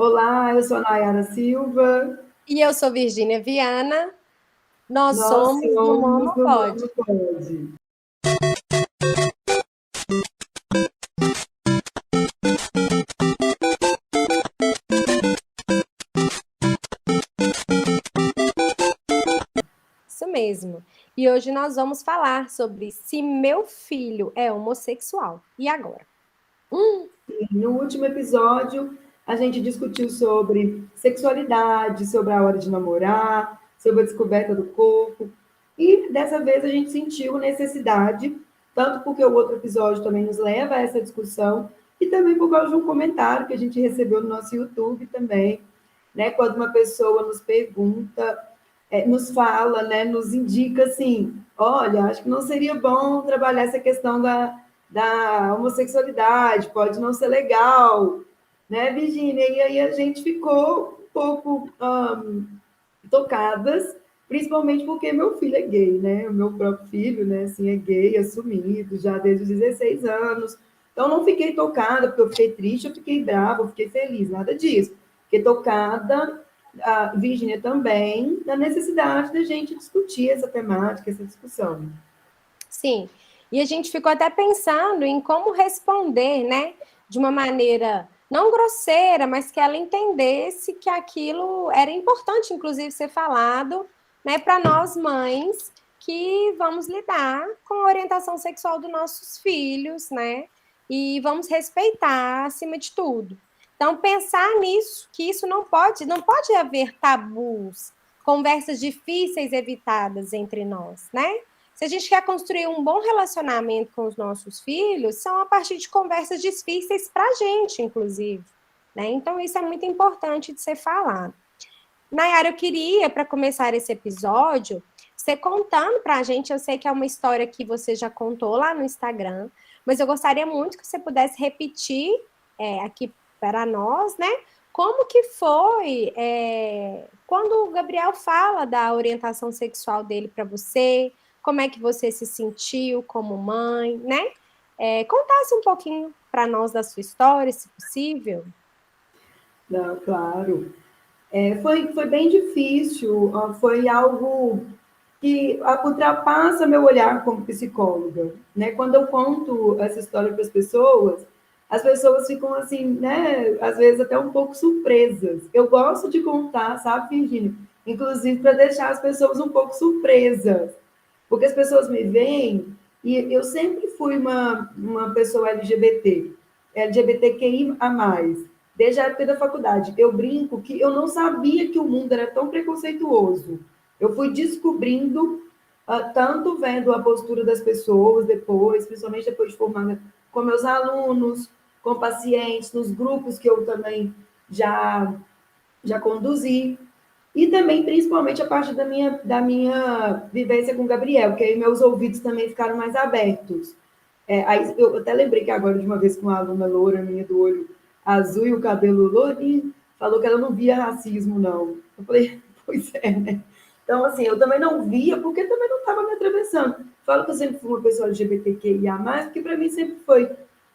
Olá, eu sou a Nayara Silva. E eu sou Virgínia Viana, nós Nós somos do somos do Monopod. Mano Pode. Isso mesmo. E hoje nós vamos falar sobre se meu filho é homossexual. E agora? No último episódio, a gente discutiu sobre sexualidade, sobre a hora de namorar, sobre a descoberta do corpo. E dessa vez a gente sentiu necessidade, tanto porque o outro episódio também nos leva a essa discussão, e também por causa de um comentário que a gente recebeu no nosso YouTube também, né? Quando uma pessoa nos pergunta, nos fala, né? Nos indica assim: olha, acho que não seria bom trabalhar essa questão da homossexualidade, pode não ser legal, né, Virginia? E aí a gente ficou um pouco tocadas, principalmente porque meu filho é gay, né? O meu próprio filho, né, assim, é gay, assumido, já desde os 16 anos. Então, não fiquei tocada porque eu fiquei triste, eu fiquei brava, eu fiquei feliz, nada disso. Fiquei tocada, a Virginia também, da necessidade da gente discutir essa temática, essa discussão. Sim. E a gente ficou até pensando em como responder, né? De uma maneira não grosseira, mas que ela entendesse que aquilo era importante, inclusive, ser falado, né, para nós mães que vamos lidar com a orientação sexual dos nossos filhos, né? E vamos respeitar acima de tudo. Então, pensar nisso, que isso não pode haver tabus, conversas difíceis evitadas entre nós, né? Se a gente quer construir um bom relacionamento com os nossos filhos, são a partir de conversas difíceis para a gente, inclusive. Né? Então, isso é muito importante de ser falado. Nayara, eu queria, para começar esse episódio, você contando para a gente, eu sei que é uma história que você já contou lá no Instagram, mas eu gostaria muito que você pudesse repetir aqui para nós, né? Como que foi quando o Gabriel fala da orientação sexual dele para você, como é que você se sentiu como mãe, né? Contasse um pouquinho para nós da sua história, se possível. Não, claro. Foi bem difícil, foi algo que ultrapassa meu olhar como psicóloga, né? Quando eu conto essa história para as pessoas ficam assim, né? Às vezes até um pouco surpresas. Eu gosto de contar, sabe, Virginia? Inclusive para deixar as pessoas um pouco surpresas, porque as pessoas me veem e eu sempre fui uma pessoa LGBT, LGBTQIA+, desde a época da faculdade. Eu brinco que eu não sabia que o mundo era tão preconceituoso. Eu fui descobrindo, tanto vendo a postura das pessoas depois, principalmente depois de formada com meus alunos, com pacientes, nos grupos que eu também já conduzi, e também, principalmente, a parte da minha vivência com o Gabriel, que aí meus ouvidos também ficaram mais abertos. Aí eu até lembrei que agora, de uma vez, com uma aluna loura minha do olho azul e o cabelo lourinho, falou que ela não via racismo, não. Eu falei, pois é, né? Então, assim, eu também não via, porque também não estava me atravessando. Falo que eu sempre fui uma pessoa LGBTQIA+, porque para mim sempre foi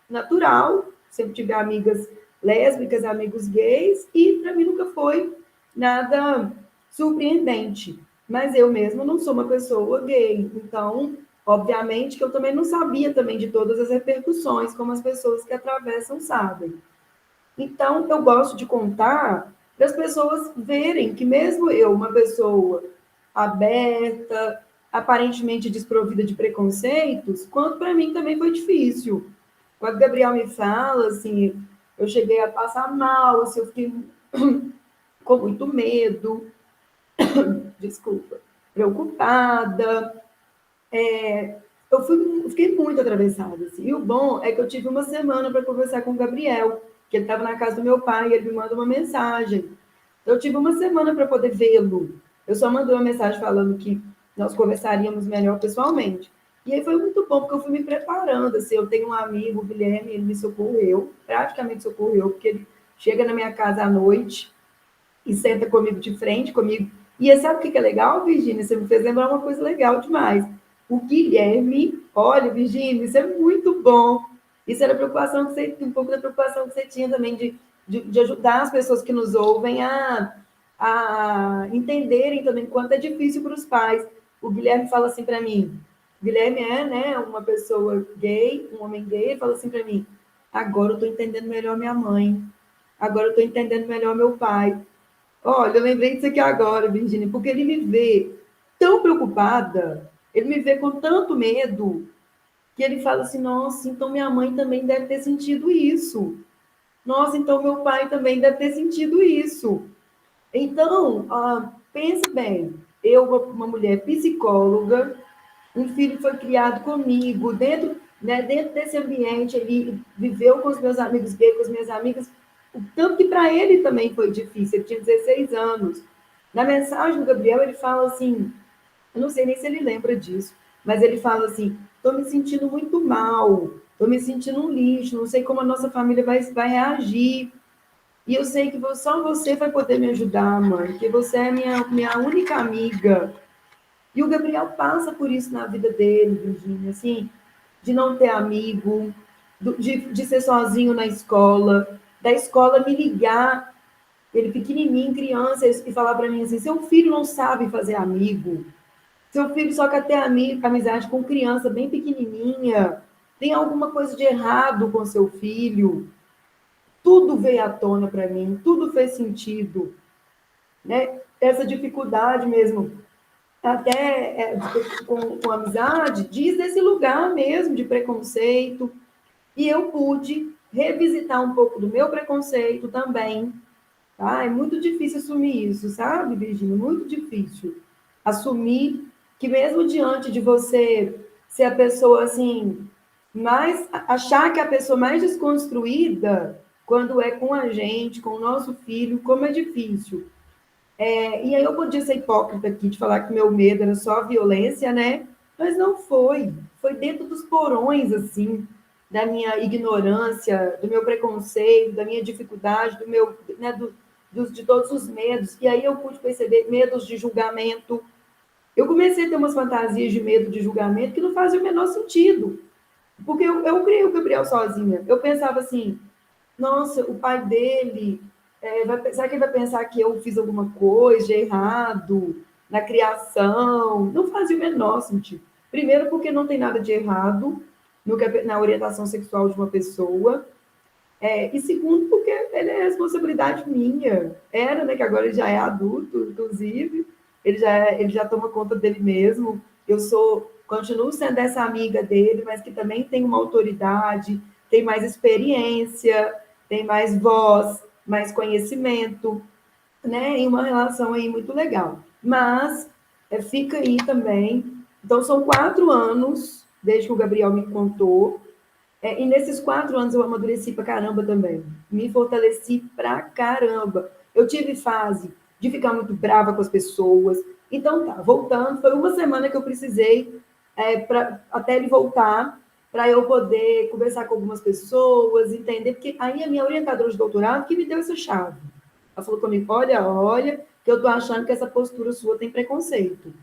natural, sempre tive amigas lésbicas, amigos gays, e para mim nunca foi nada surpreendente. Mas eu mesma não sou uma pessoa gay, então, obviamente que eu também não sabia também de todas as repercussões, como as pessoas que atravessam sabem. Então, eu gosto de contar para as pessoas verem que mesmo eu, uma pessoa aberta, aparentemente desprovida de preconceitos, quanto para mim também foi difícil. Quando o Gabriel me fala, assim, eu cheguei a passar mal, assim, eu fiquei com muito medo, desculpa, preocupada. Fiquei muito atravessada. Assim. E o bom é que eu tive uma semana para conversar com o Gabriel, que ele estava na casa do meu pai, e ele me manda uma mensagem. Eu tive uma semana para poder vê-lo. Eu só mandei uma mensagem falando que nós conversaríamos melhor pessoalmente. E aí foi muito bom, porque eu fui me preparando. Assim, eu tenho um amigo, o Guilherme, ele me socorreu, praticamente socorreu, porque ele chega na minha casa à noite e senta comigo de frente, comigo. E sabe o que é legal, Virginia? Você me fez lembrar uma coisa legal demais. O Guilherme, olha, Virginia, isso é muito bom. Isso era a preocupação que você, um pouco da preocupação que você tinha também de ajudar as pessoas que nos ouvem a entenderem também quanto é difícil para os pais. O Guilherme fala assim para mim, o Guilherme é, né, uma pessoa gay, um homem gay, fala assim para mim, agora eu estou entendendo melhor minha mãe, agora eu estou entendendo melhor meu pai. Olha, eu lembrei disso aqui agora, Virginia, porque ele me vê tão preocupada, ele me vê com tanto medo, que ele fala assim, nossa, então minha mãe também deve ter sentido isso. Nossa, então meu pai também deve ter sentido isso. Então, pense bem, eu, uma mulher psicóloga, um filho foi criado comigo, dentro, né, dentro desse ambiente, ele viveu com os meus amigos gays, com as minhas amigas, o tanto que para ele também foi difícil, ele tinha 16 anos. Na mensagem do Gabriel, ele fala assim, eu não sei nem se ele lembra disso, mas ele fala assim, estou me sentindo muito mal, estou me sentindo um lixo, não sei como a nossa família vai reagir, e eu sei que só você vai poder me ajudar, mãe, porque você é minha única amiga. E o Gabriel passa por isso na vida dele, Virginia, assim, de não ter amigo, de ser sozinho na escola, da escola me ligar, ele pequenininho, criança, e falar para mim assim, seu filho não sabe fazer amigo, seu filho só quer ter amizade com criança bem pequenininha, tem alguma coisa de errado com seu filho. Tudo veio à tona para mim, tudo fez sentido, né? Essa dificuldade mesmo, até com amizade, diz desse lugar mesmo de preconceito, e eu pude revisitar um pouco do meu preconceito também, tá? É muito difícil assumir isso, sabe, Virginia? Muito difícil assumir que mesmo diante de você ser a pessoa, assim, mais... achar que é a pessoa mais desconstruída, quando é com a gente, com o nosso filho, como é difícil. E aí eu podia ser hipócrita aqui de falar que meu medo era só a violência, né? Mas não foi. Foi dentro dos porões, assim, da minha ignorância, do meu preconceito, da minha dificuldade, do meu, né, de todos os medos. E aí eu pude perceber medos de julgamento. Eu comecei a ter umas fantasias de medo de julgamento que não fazia o menor sentido. Porque eu criei o Gabriel sozinha. Eu pensava assim, nossa, o pai dele, será que ele vai pensar que eu fiz alguma coisa de errado na criação? Não fazia o menor sentido. Primeiro, porque não tem nada de errado na orientação sexual de uma pessoa. E segundo, porque ele é responsabilidade minha. Era, né, que agora ele já é adulto, inclusive, ele já toma conta dele mesmo. Continuo sendo essa amiga dele, mas que também tem uma autoridade, tem mais experiência, tem mais voz, mais conhecimento, né? Em uma relação aí muito legal. Mas fica aí também. Então, são 4 anos desde que o Gabriel me contou. E nesses 4 anos eu amadureci pra caramba também. Me fortaleci pra caramba. Eu tive fase de ficar muito brava com as pessoas. Então, tá, voltando, foi uma semana que eu precisei até ele voltar, para eu poder conversar com algumas pessoas, entender, porque aí a minha orientadora de doutorado que me deu essa chave. Ela falou comigo, olha, que eu tô achando que essa postura sua tem preconceito.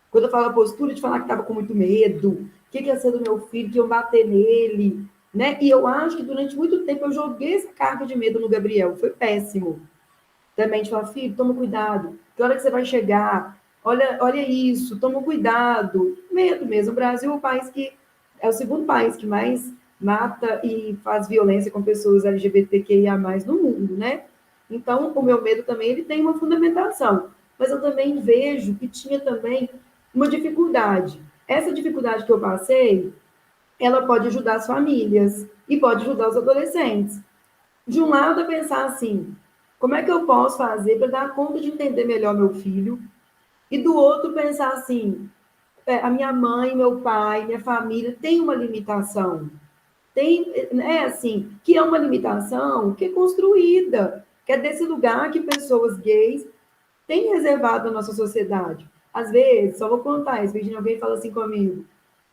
Quando eu falo postura, de falar que estava com muito medo, o que ia ser do meu filho, que iam bater nele, né? E eu acho que durante muito tempo eu joguei essa carga de medo no Gabriel, foi péssimo. Também de falar, filho, toma cuidado, que hora que você vai chegar? Olha isso, toma cuidado. Medo mesmo. O Brasil é o país que é o segundo país que mais mata e faz violência com pessoas LGBTQIA+, no mundo, né? Então, o meu medo também ele tem uma fundamentação. Mas eu também vejo que tinha também uma dificuldade. Essa dificuldade que eu passei, ela pode ajudar as famílias e pode ajudar os adolescentes. De um lado, eu pensar assim, como é que eu posso fazer para dar conta de entender melhor meu filho? E do outro, pensar assim, a minha mãe, meu pai, minha família tem uma limitação. Tem, né, assim, que é uma limitação que é construída, que é desse lugar que pessoas gays têm reservado na nossa sociedade. Às vezes, só vou contar isso, Virginia, alguém fala assim comigo,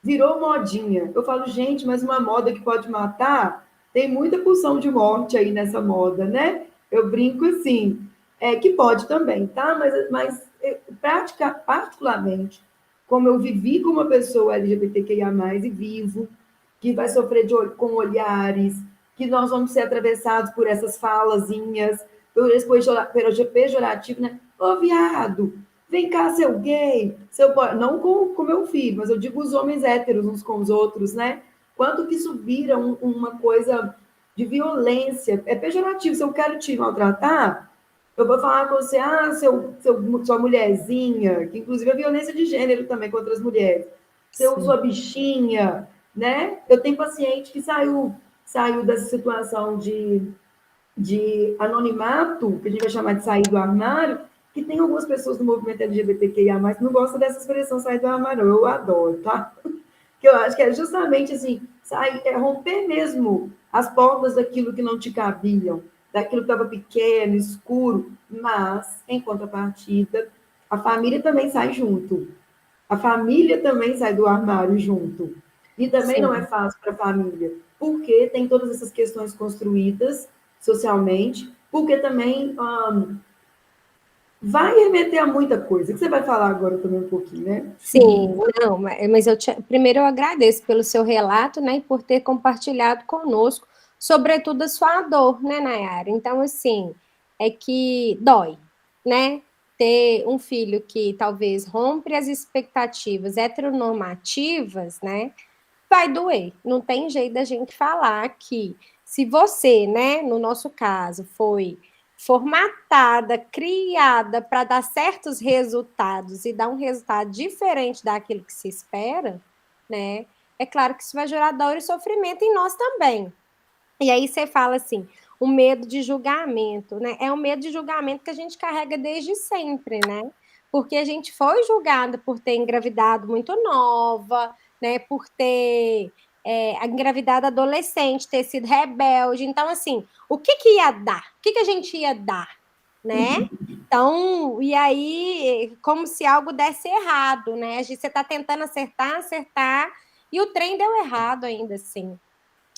virou modinha. Eu falo, gente, mas uma moda que pode matar, tem muita pulsão de morte aí nessa moda, né? Eu brinco assim, que pode também, tá? Mas particularmente, como eu vivi com uma pessoa LGBTQIA+, e vivo, que vai sofrer com olhares, que nós vamos ser atravessados por essas falazinhas, por esse pejorativo, né? Ô, viado, vem cá, seu gay, seu... não com meu filho, mas eu digo os homens héteros uns com os outros, né? Quanto que isso vira uma coisa de violência, é pejorativo. Se eu quero te maltratar, eu vou falar com você, sua mulherzinha, que inclusive é violência de gênero também contra as mulheres. Sua bichinha, né? Eu tenho paciente que saiu dessa situação de anonimato, que a gente vai chamar de sair do armário, que tem algumas pessoas do movimento LGBTQIA+, que não gostam dessa expressão sair do armário, eu adoro, tá? Que eu acho que é justamente assim, romper mesmo as portas daquilo que não te cabiam, daquilo que estava pequeno, escuro, mas, em contrapartida, a família também sai junto. A família também sai do armário junto. E também não é fácil para a família, porque tem todas essas questões construídas socialmente, porque também vai remeter a muita coisa, que você vai falar agora também um pouquinho, né? Sim, não, mas primeiro eu agradeço pelo seu relato, né, e por ter compartilhado conosco, sobretudo a sua dor, né, Nayara? Então, assim, é que dói, né? Ter um filho que talvez rompe as expectativas heteronormativas, né? Vai doer. Não tem jeito da gente falar que se você, né, no nosso caso, foi formatada, criada para dar certos resultados e dar um resultado diferente daquilo que se espera, né? É claro que isso vai gerar dor e sofrimento em nós também. E aí você fala assim, o medo de julgamento, né? É o medo de julgamento que a gente carrega desde sempre, né? Porque a gente foi julgada por ter engravidado muito nova, né? Por ter engravidado adolescente, ter sido rebelde. Então, assim, o que ia dar? O que a gente ia dar, né? Então, e aí, como se algo desse errado, né? Você está tentando acertar, e o trem deu errado ainda, assim.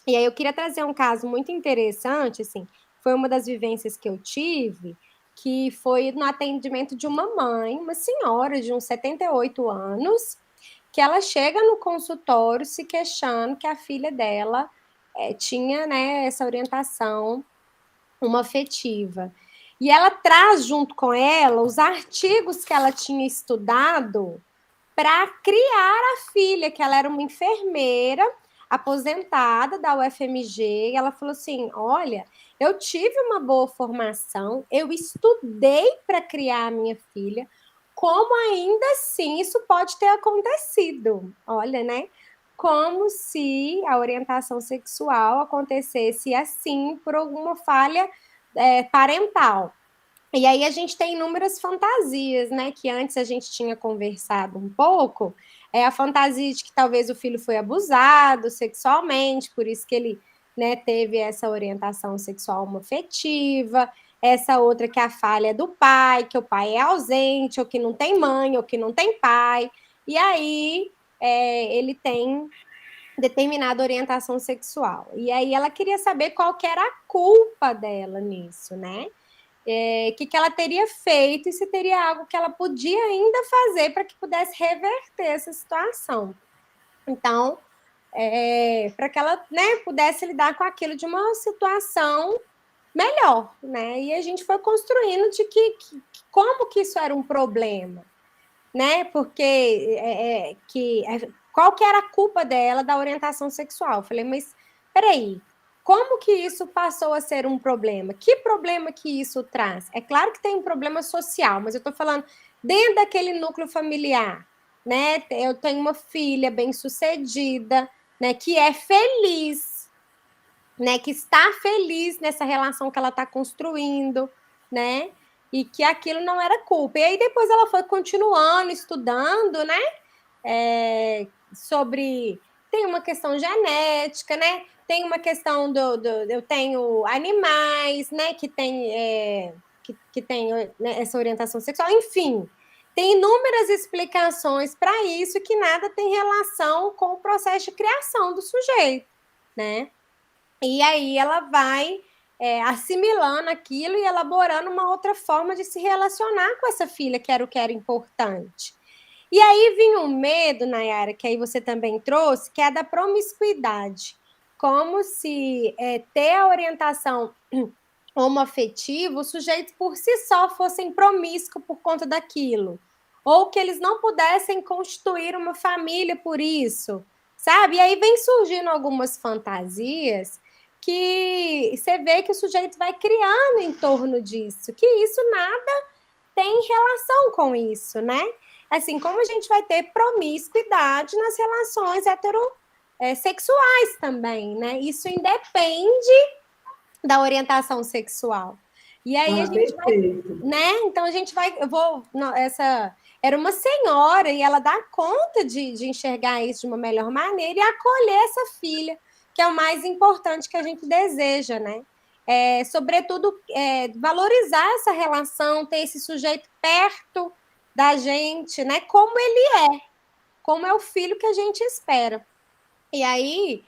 E aí eu queria trazer um caso muito interessante, assim, foi uma das vivências que eu tive, que foi no atendimento de uma mãe, uma senhora de uns 78 anos, que ela chega no consultório se queixando que a filha dela tinha, né, essa orientação afetiva. E ela traz junto com ela os artigos que ela tinha estudado para criar a filha, que ela era uma enfermeira aposentada da UFMG, e ela falou assim: olha, eu tive uma boa formação, eu estudei para criar a minha filha, como ainda assim isso pode ter acontecido? Olha, né? Como se a orientação sexual acontecesse assim por alguma falha parental. E aí a gente tem inúmeras fantasias, né? Que antes a gente tinha conversado um pouco. É a fantasia de que talvez o filho foi abusado sexualmente, por isso que ele, né, teve essa orientação sexual homoafetiva. Essa outra que a falha é do pai, que o pai é ausente, ou que não tem mãe, ou que não tem pai. E aí ele tem determinada orientação sexual. E aí ela queria saber qual que era a culpa dela nisso, né? Que ela teria feito e se teria algo que ela podia ainda fazer para que pudesse reverter essa situação. Então, para que ela, né, pudesse lidar com aquilo de uma situação melhor, né? E a gente foi construindo de como que isso era um problema, né? Porque qual que era a culpa dela da orientação sexual? Eu falei, mas peraí, como que isso passou a ser um problema? Que problema que isso traz? É claro que tem um problema social, mas eu estou falando dentro daquele núcleo familiar, né? Eu tenho uma filha bem-sucedida, né? Que é feliz, né? Que está feliz nessa relação que ela está construindo, né? E que aquilo não era culpa. E aí depois ela foi continuando, estudando, né? Sobre... Tem uma questão genética, né? Tem uma questão eu tenho animais, né? Que tem, que tem, né, essa orientação sexual. Enfim, tem inúmeras explicações para isso que nada tem relação com o processo de criação do sujeito, né? E aí ela vai assimilando aquilo e elaborando uma outra forma de se relacionar com essa filha, que era importante. E aí vinha um medo, Nayara, que aí você também trouxe, que é a da promiscuidade. como se ter a orientação homoafetiva, os sujeitos por si só fossem promíscuos por conta daquilo, ou que eles não pudessem constituir uma família por isso, sabe? E aí vem surgindo algumas fantasias que você vê que o sujeito vai criando em torno disso, que isso nada tem relação com isso, né? Assim, como a gente vai ter promiscuidade nas relações heterossexuais também, né? Isso independe da orientação sexual. E aí a gente vai, né? Então a gente vai, essa era uma senhora e ela dá conta de enxergar isso de uma melhor maneira e acolher essa filha, que é o mais importante que a gente deseja, né? Sobretudo, valorizar essa relação, ter esse sujeito perto da gente, né? Como ele é, como é o filho que a gente espera. E aí,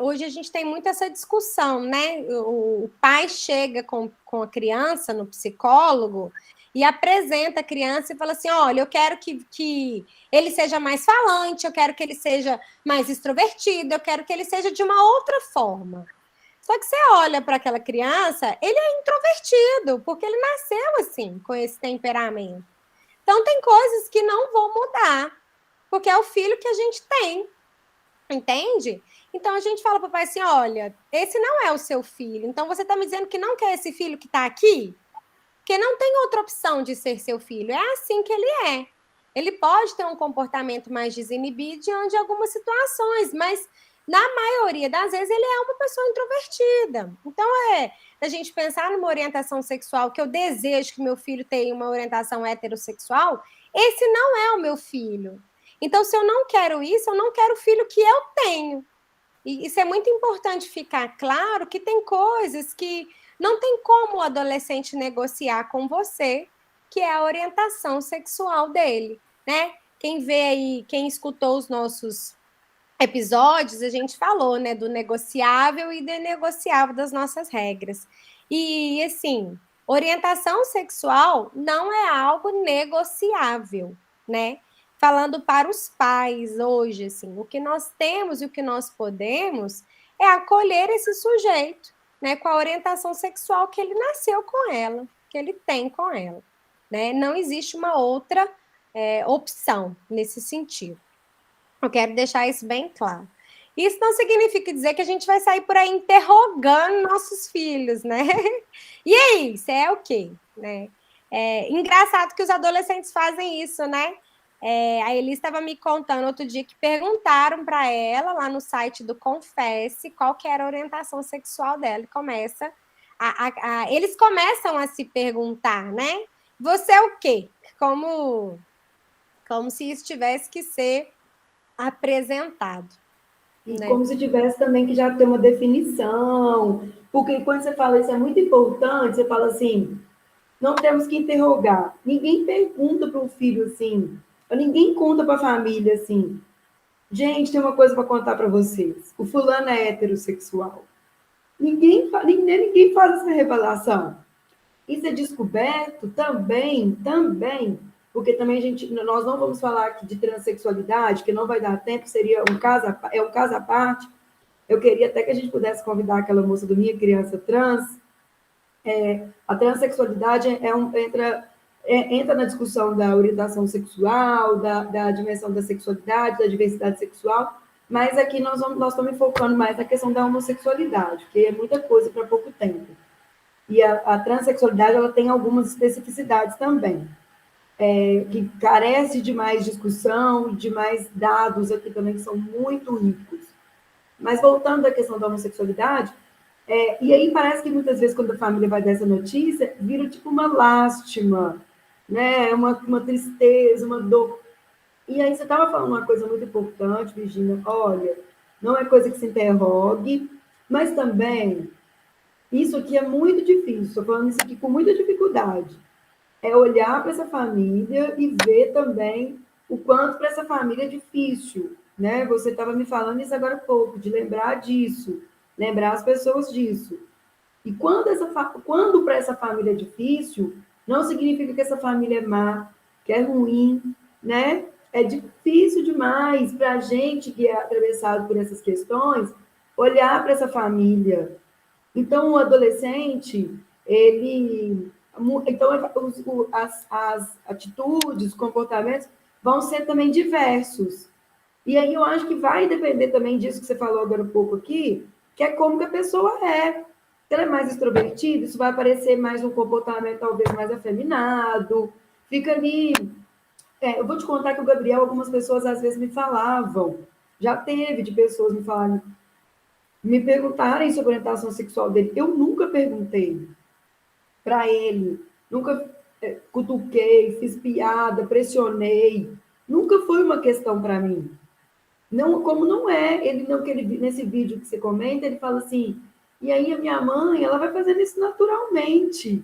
hoje a gente tem muito essa discussão, né? O pai chega com a criança no psicólogo e apresenta a criança e fala assim: olha, eu quero que ele seja mais falante, eu quero que ele seja mais extrovertido, eu quero que ele seja de uma outra forma. Só que você olha para aquela criança, ele é introvertido, porque ele nasceu assim, com esse temperamento. Então, tem coisas que não vão mudar, porque é o filho que a gente tem, entende? Então, a gente fala para o pai assim, olha, esse não é o seu filho, então você está me dizendo que não quer esse filho que está aqui? Porque não tem outra opção de ser seu filho, é assim que ele é. Ele pode ter um comportamento mais desinibido diante de algumas situações, mas na maioria das vezes ele é uma pessoa introvertida. Então, a gente pensar numa orientação sexual, que eu desejo que meu filho tenha uma orientação heterossexual, esse não é o meu filho. Então, se eu não quero isso, eu não quero o filho que eu tenho. E isso é muito importante ficar claro, que tem coisas que não tem como o adolescente negociar com você, que é a orientação sexual dele, né? Quem vê aí, quem escutou os nossos episódios, a gente falou, né, do negociável e do inegociável das nossas regras. E, assim, orientação sexual não é algo negociável, né? Falando para os pais hoje, assim, o que nós temos e o que nós podemos é acolher esse sujeito, né, com a orientação sexual que ele nasceu com ela, que ele tem com ela, né? Não existe uma outra opção nesse sentido. Eu quero deixar isso bem claro. Isso não significa dizer que a gente vai sair por aí interrogando nossos filhos, né? E aí, você é o quê? Né? Engraçado que os adolescentes fazem isso, né? A Elis estava me contando outro dia que perguntaram para ela, lá no site do Confesse, qual que era a orientação sexual dela. Eles começam a se perguntar, né? Você é o quê? Como se isso tivesse que ser apresentado. E né? como se tivesse também que já ter uma definição, porque quando você fala isso é muito importante, você fala assim, não temos que interrogar. Ninguém pergunta para um filho assim, ninguém conta para a família assim, gente, tem uma coisa para contar para vocês, o fulano é heterossexual. Ninguém faz essa revelação. Isso é descoberto também, porque também nós não vamos falar aqui de transexualidade, que não vai dar tempo, seria um caso à parte. Eu queria até que a gente pudesse convidar aquela moça do Minha Criança Trans. A transexualidade entra na discussão da orientação sexual, da dimensão da sexualidade, da diversidade sexual, mas aqui nós estamos focando mais na questão da homossexualidade, que é muita coisa para pouco tempo. E a transexualidade ela tem algumas especificidades também, que carece de mais discussão, de mais dados aqui também, que são muito ricos. Mas voltando à questão da homossexualidade, e aí parece que muitas vezes, quando a família vai dar essa notícia, vira tipo uma lástima, né? uma tristeza, uma dor. E aí você estava falando uma coisa muito importante, Virginia, olha, não é coisa que se interrogue, mas também, isso aqui é muito difícil, estou falando isso aqui com muita dificuldade, é olhar para essa família e ver também o quanto para essa família é difícil, né? Você estava me falando isso agora há pouco, de lembrar disso, lembrar as pessoas disso. E quando para essa família é difícil, não significa que essa família é má, que é ruim, né? É difícil demais para a gente que é atravessado por essas questões olhar para essa família. Então, o adolescente, ele... Então, as atitudes, os comportamentos vão ser também diversos. E aí eu acho que vai depender também disso que você falou agora um pouco aqui, que é como que a pessoa é. Se ela é mais extrovertida, isso vai aparecer mais um comportamento talvez mais afeminado, fica ali... eu vou te contar que o Gabriel, algumas pessoas às vezes me falavam, já teve de pessoas me falarem, me perguntarem sobre a orientação sexual dele. Eu nunca perguntei para ele, nunca cutuquei, fiz piada, pressionei. Nunca foi uma questão para mim. Não, como não é, ele não que ele, nesse vídeo que você comenta, ele fala assim, e aí a minha mãe, ela vai fazendo isso naturalmente.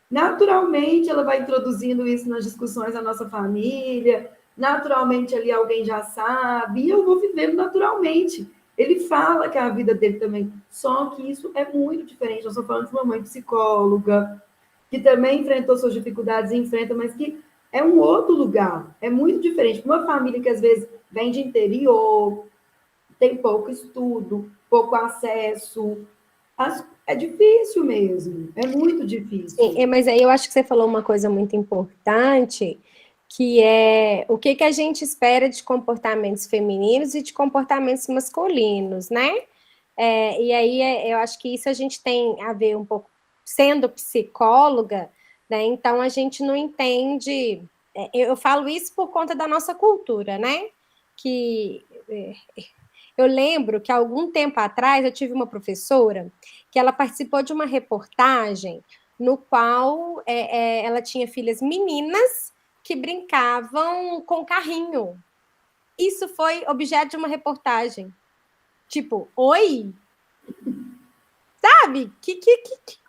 Naturalmente ela vai introduzindo isso nas discussões da nossa família, naturalmente ali alguém já sabe, e eu vou vivendo naturalmente. Ele fala que é a vida dele também, só que isso é muito diferente. Eu estou falando de uma mãe psicóloga, que também enfrentou suas dificuldades e enfrenta, mas que é um outro lugar, é muito diferente. Uma família que às vezes vem de interior, tem pouco estudo, pouco acesso, é difícil mesmo, é muito difícil. Sim, mas aí eu acho que você falou uma coisa muito importante, que é o que a gente espera de comportamentos femininos e de comportamentos masculinos, né? E aí eu acho que isso a gente tem a ver um pouco, sendo psicóloga, né? Então a gente não entende. Eu falo isso por conta da nossa cultura, né? Que eu lembro que há algum tempo atrás eu tive uma professora que ela participou de uma reportagem no qual ela tinha filhas meninas que brincavam com carrinho. Isso foi objeto de uma reportagem. Tipo, oi? Sabe? Que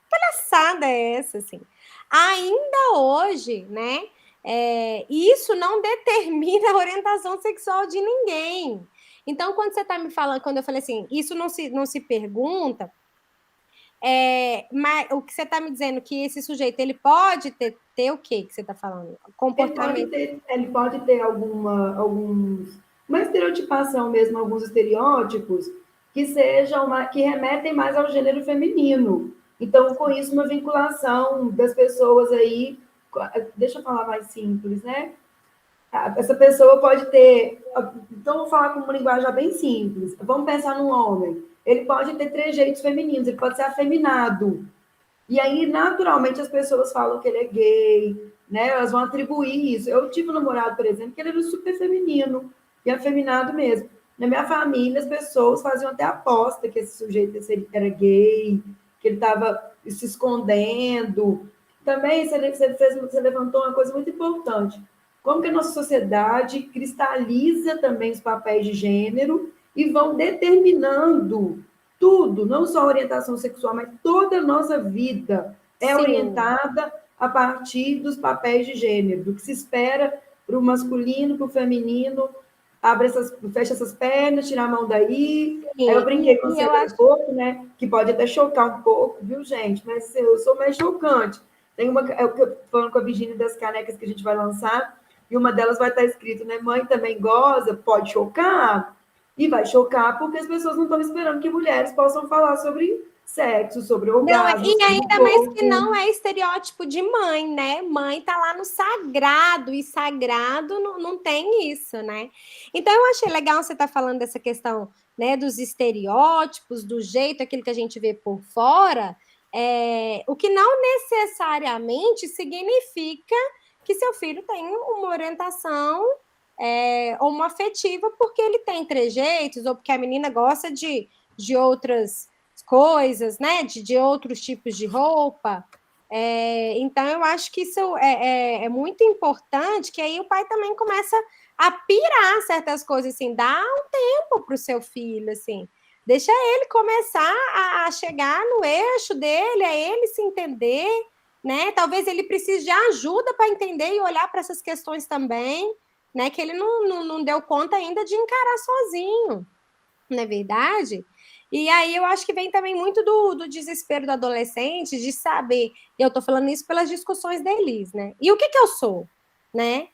palhaçada é essa, assim? Ainda hoje, né? Isso não determina a orientação sexual de ninguém. Então, quando você está me falando, quando eu falei assim, isso não se pergunta, mas o que você está me dizendo que esse sujeito ele pode ter o que você está falando? Comportamento. Ele pode ter uma estereotipação mesmo, alguns estereótipos que sejam que remetem mais ao gênero feminino. Então, com isso, uma vinculação das pessoas aí, deixa eu falar mais simples, né? Essa pessoa pode ter. Então, vou falar com uma linguagem bem simples. Vamos pensar num homem. Ele pode ter trejeitos femininos, ele pode ser afeminado. E aí, naturalmente, as pessoas falam que ele é gay, né? Elas vão atribuir isso. Eu tive um namorado, por exemplo, que ele era super feminino e afeminado mesmo. Na minha família, as pessoas faziam até aposta que esse sujeito era gay, que ele estava se escondendo. Também você levantou uma coisa muito importante. Como que a nossa sociedade cristaliza também os papéis de gênero e vão determinando tudo, não só a orientação sexual, mas toda a nossa vida é Sim. orientada a partir dos papéis de gênero, do que se espera para o masculino, para o feminino, fecha essas pernas, tira a mão daí. Sim, aí eu brinquei com você acho... um pouco, né? Que pode até chocar um pouco, viu, gente? Mas eu sou mais chocante. Tem uma, eu falando com a Virgínia das canecas que a gente vai lançar, e uma delas vai estar escrito, né? Mãe também goza, pode chocar, e vai chocar porque as pessoas não estão esperando que mulheres possam falar sobre sexo, sobre orgasmo, e sobre ainda mais que não é estereótipo de mãe, né? Mãe tá lá no sagrado, e sagrado não tem isso, né? Então eu achei legal você estar falando dessa questão, né, dos estereótipos, do jeito, aquilo que a gente vê por fora, o que não necessariamente significa que seu filho tem uma orientação homoafetiva porque ele tem trejeitos, ou porque a menina gosta de outras coisas, né? De outros tipos de roupa. Então, eu acho que isso é muito importante, que aí o pai também começa a pirar certas coisas, assim, dá um tempo para o seu filho, assim, deixa ele começar a chegar no eixo dele, a ele se entender, né? Talvez ele precise de ajuda para entender e olhar para essas questões também, né? Que ele não deu conta ainda de encarar sozinho, não é verdade? E aí eu acho que vem também muito do desespero do adolescente de saber, e eu estou falando isso pelas discussões da Elis, né? E o que eu sou, né?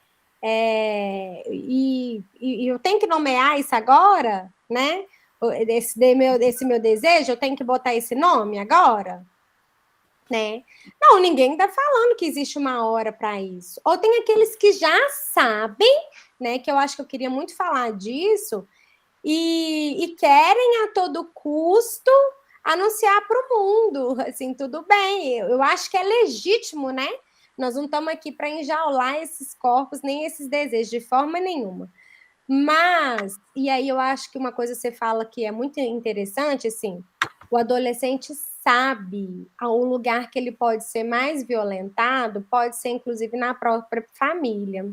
E eu tenho que nomear isso agora, né? desse meu desejo, eu tenho que botar esse nome agora? Né? Não, ninguém está falando que existe uma hora para isso. Ou tem aqueles que já sabem, né? Que eu acho que eu queria muito falar disso, e querem a todo custo anunciar para o mundo, assim, tudo bem. Eu acho que é legítimo, né? Nós não estamos aqui para enjaular esses corpos, nem esses desejos, de forma nenhuma. Mas, e aí eu acho que uma coisa que você fala que é muito interessante, assim, o adolescente sabe o lugar que ele pode ser mais violentado, pode ser inclusive na própria família.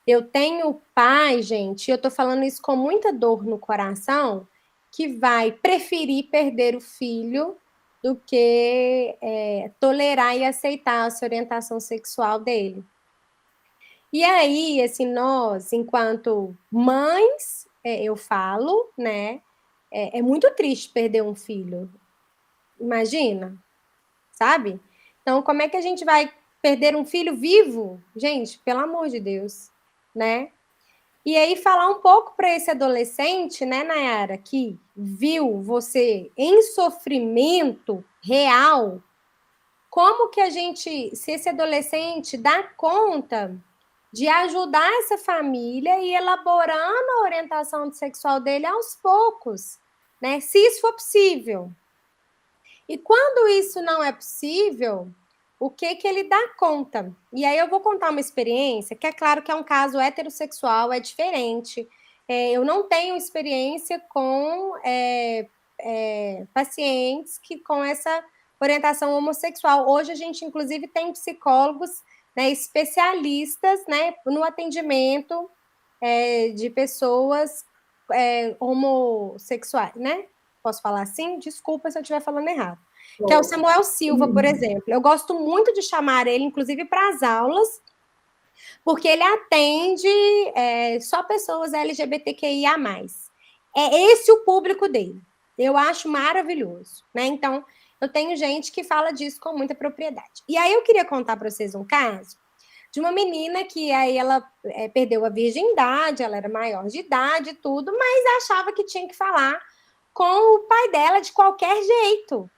Eu tenho pai, gente, e eu tô falando isso com muita dor no coração, que vai preferir perder o filho do que tolerar e aceitar essa orientação sexual dele. E aí, assim, nós, enquanto mães, eu falo, né? É muito triste perder um filho. Imagina, sabe? Então, como é que a gente vai perder um filho vivo? Gente, pelo amor de Deus, né? E aí, falar um pouco para esse adolescente, né, Nayara, que viu você em sofrimento real, como que a gente, se esse adolescente dá conta de ajudar essa família e elaborando a orientação sexual dele aos poucos, né? Se isso for possível. E quando isso não é possível, o que ele dá conta? E aí eu vou contar uma experiência, que é claro que é um caso heterossexual, é diferente. Eu não tenho experiência com pacientes que com essa orientação homossexual. Hoje a gente, inclusive, tem psicólogos, né, especialistas, né, no atendimento de pessoas homossexuais, né? Posso falar assim? Desculpa se eu estiver falando errado. Que é o Samuel Silva, por exemplo. Eu gosto muito de chamar ele, inclusive, para as aulas, porque ele atende só pessoas LGBTQIA+. É esse o público dele. Eu acho maravilhoso, né? Então, eu tenho gente que fala disso com muita propriedade. E aí eu queria contar para vocês um caso de uma menina que aí ela perdeu a virgindade, ela era maior de idade e tudo, mas achava que tinha que falar com o pai dela de qualquer jeito.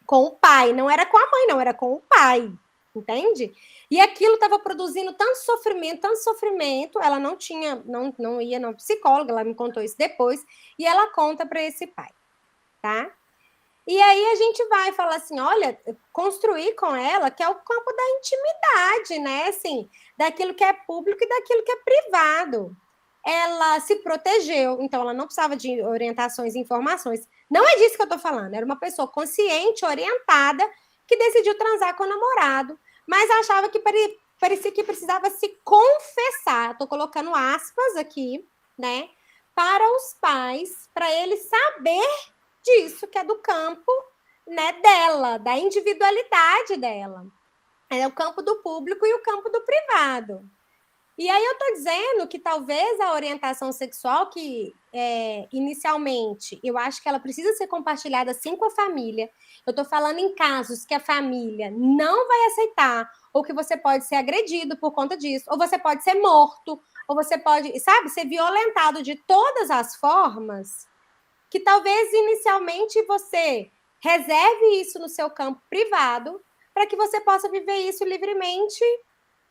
Com o pai, não era com a mãe, não, era com o pai, entende? E aquilo estava produzindo tanto sofrimento, ela não ia no psicólogo, ela me contou isso depois, e ela conta para esse pai, tá? E aí a gente vai falar assim, olha, construir com ela, que é o campo da intimidade, né? Assim, daquilo que é público e daquilo que é privado. Ela se protegeu, então ela não precisava de orientações e informações. Não é disso que eu tô falando, era uma pessoa consciente, orientada, que decidiu transar com o namorado, mas achava que parecia que precisava se confessar. Tô colocando aspas aqui, né? Para os pais, para eles saber disso, que é do campo, né, dela, da individualidade dela. É o campo do público e o campo do privado. E aí eu estou dizendo que talvez a orientação sexual, que inicialmente eu acho que ela precisa ser compartilhada sim com a família. Eu estou falando em casos que a família não vai aceitar, ou que você pode ser agredido por conta disso, ou você pode ser morto, ou você pode, sabe, ser violentado de todas as formas, que talvez inicialmente você reserve isso no seu campo privado para que você possa viver isso livremente,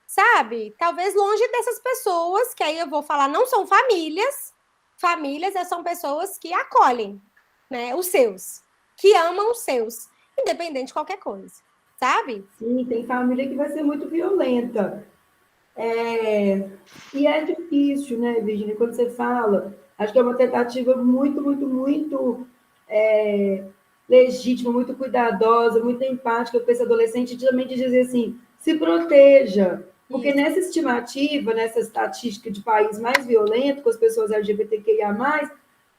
sabe? Talvez longe dessas pessoas, que aí eu vou falar, não são famílias, são pessoas que acolhem, né, os seus, que amam os seus, independente de qualquer coisa, sabe? Sim, tem família que vai ser muito violenta. E é difícil, né, Virginia, quando você fala, acho que é uma tentativa muito, muito, muito legítima, muito cuidadosa, muito empática para esse adolescente, também de dizer assim, se proteja, porque Isso. nessa estimativa, nessa estatística de país mais violento, com as pessoas LGBTQIA+,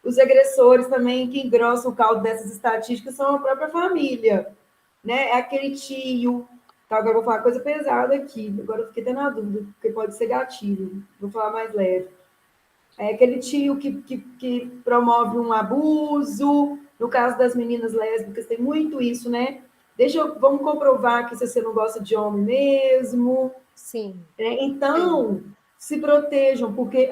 os agressores também que engrossam o caldo dessas estatísticas são a própria família, né? É aquele tio. Tá, agora eu vou falar coisa pesada aqui. Agora eu fiquei até na dúvida, porque pode ser gatilho. Vou falar mais leve. É aquele tio que promove um abuso. No caso das meninas lésbicas, tem muito isso, né? Vamos comprovar que você não gosta de homem mesmo. Sim. Então, se protejam, porque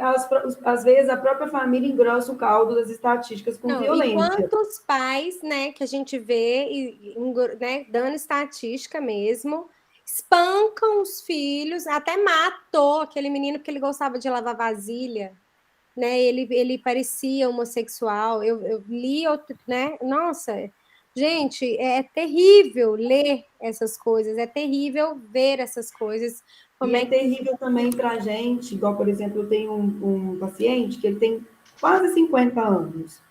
às vezes a própria família engrossa o caldo das estatísticas com Não, e violência. quantos pais, né, que a gente vê, né, dando estatística mesmo, espancam os filhos, até matou aquele menino porque ele gostava de lavar vasilha, né? Ele parecia homossexual. Eu li, né? Nossa, gente, é terrível ler essas coisas, é terrível ver essas coisas. E Como é é que. terrível também para a gente, igual, por exemplo, eu tenho um paciente que ele tem quase 50 anos.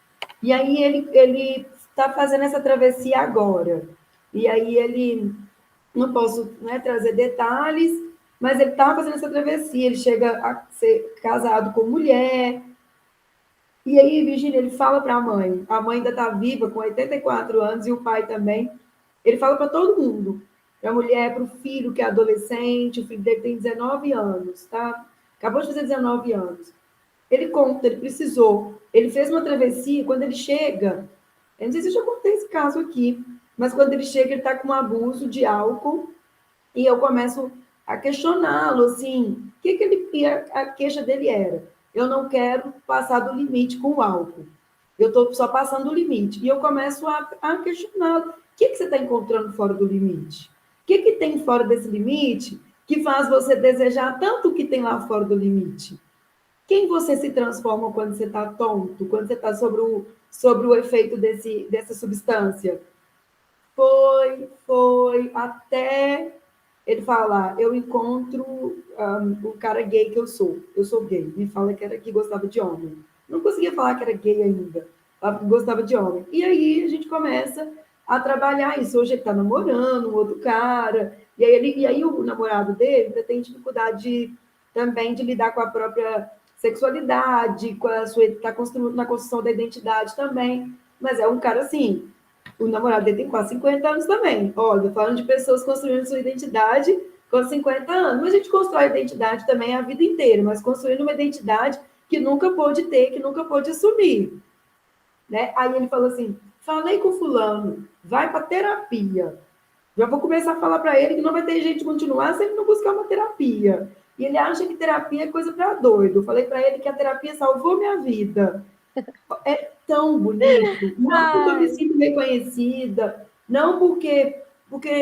E aí ele está fazendo essa travessia agora. E aí ele, não posso, né, trazer detalhes, mas ele está fazendo essa travessia. Ele chega a ser casado com mulher. E aí, Virginia, ele fala para a mãe ainda está viva, com 84 anos, e o pai também. Ele fala para todo mundo, para a mulher, para o filho que é adolescente, o filho dele tem 19 anos, tá? Acabou de fazer 19 anos. Ele conta, ele precisou. Ele fez uma travessia, quando ele chega, eu não sei se eu já contei esse caso aqui, mas quando ele chega, ele está com um abuso de álcool, e eu começo a questioná-lo, assim, o que ele, a queixa dele era? Eu não quero passar do limite com o álcool. Eu estou só passando o limite. E eu começo a questioná-lo. O que você está encontrando fora do limite? O que tem fora desse limite que faz você desejar tanto o que tem lá fora do limite? Quem você se transforma quando você está tonto, quando você está sobre o efeito dessa substância? Foi até ele falar, eu encontro o cara gay que eu sou gay, me fala que era que gostava de homem. Não conseguia falar que era gay ainda, gostava de homem. E aí a gente começa a trabalhar isso. Hoje ele está namorando um outro cara, e aí o namorado dele ainda tem dificuldade também de lidar com a própria sexualidade, com a sua, está construindo na construção da identidade também. Mas é um cara assim, o namorado dele tem quase 50 anos também. Olha, falando de pessoas construindo sua identidade com 50 anos. Mas a gente constrói a identidade também a vida inteira, mas construindo uma identidade que nunca pôde ter, que nunca pôde assumir. Né? Aí ele falou assim: falei com fulano, vai para terapia. Já vou começar a falar para ele que não vai ter jeito de continuar se ele não buscar uma terapia. E ele acha que terapia é coisa para doido. Eu falei para ele que a terapia salvou minha vida. É tão bonito, não porque eu me Ai, sinto reconhecida, não porque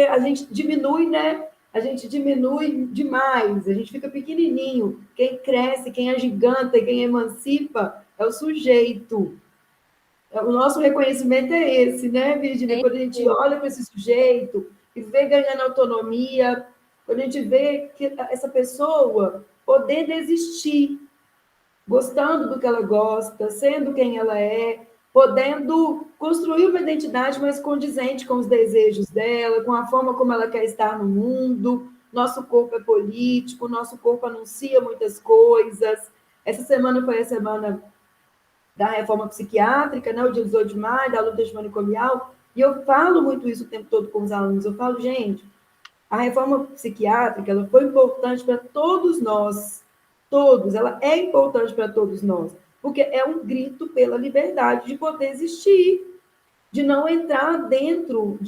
a gente diminui, né? A gente diminui demais, a gente fica pequenininho. Quem cresce, quem agiganta e quem emancipa é o sujeito. O nosso reconhecimento é esse, né, Virginia? Quando a gente olha para esse sujeito e vê ganhando autonomia, quando a gente vê que essa pessoa podendo existir, gostando do que ela gosta, sendo quem ela é, podendo construir uma identidade mais condizente com os desejos dela, com a forma como ela quer estar no mundo. Nosso corpo é político, nosso corpo anuncia muitas coisas. Essa semana foi a semana da reforma psiquiátrica, né, o dia 18 de maio, da luta antimanicomial, e eu falo muito isso o tempo todo com os alunos. Eu falo, gente, a reforma psiquiátrica ela foi importante para todos nós, todos, ela é importante para todos nós, porque é um grito pela liberdade de poder existir, de não entrar dentro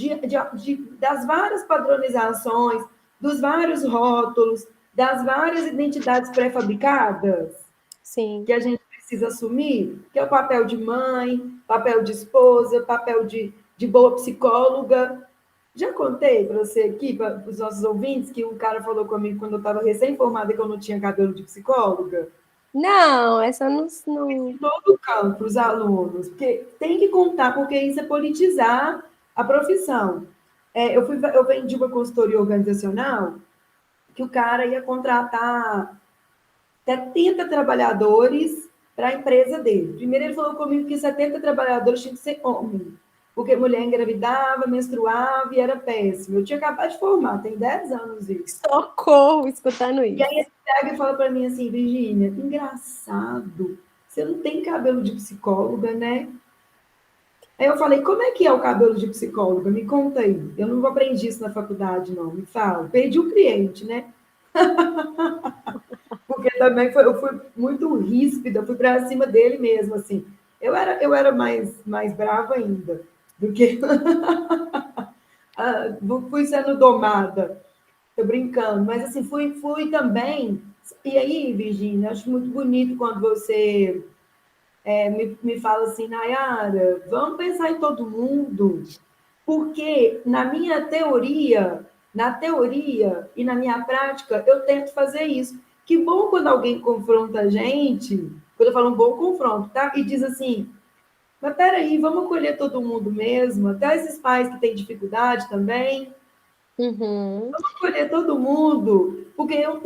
das várias padronizações, dos vários rótulos, das várias identidades pré-fabricadas sim. que a gente precisa assumir, que é o papel de mãe, papel de esposa, papel de boa psicóloga. Já contei para você aqui, para os nossos ouvintes, que um cara falou comigo quando eu estava recém-formada que eu não tinha cabelo de psicóloga. Não, essa não, Em não. todo campo, para os alunos, porque tem que contar, porque isso é politizar a profissão. Eu vendi uma consultoria organizacional que o cara ia contratar 70 trabalhadores para a empresa dele. Primeiro ele falou comigo que 70 trabalhadores tinham que ser homem, porque mulher engravidava, menstruava e era péssimo. Eu tinha acabado de formar, tem 10 anos isso. Socorro escutando E isso. aí ele pega e fala para mim assim, Virgínia, engraçado, você não tem cabelo de psicóloga, né? Aí eu falei, como é que é o cabelo de psicóloga? Me conta aí. Eu não aprendi isso na faculdade, não. Me fala. Perdi o cliente, né? Porque também eu fui muito ríspida, fui para cima dele mesmo, assim. Eu era mais brava ainda do que fui sendo domada. Estou brincando, mas assim, fui também E aí, Virgínia, acho muito bonito quando você me fala assim, Nayara, vamos pensar em todo mundo, porque na teoria e na minha prática, eu tento fazer isso. Que bom quando alguém confronta a gente, quando eu falo um bom confronto, tá? E diz assim, mas peraí, vamos acolher todo mundo mesmo, até esses pais que têm dificuldade também, Uhum. acolher todo mundo, porque eu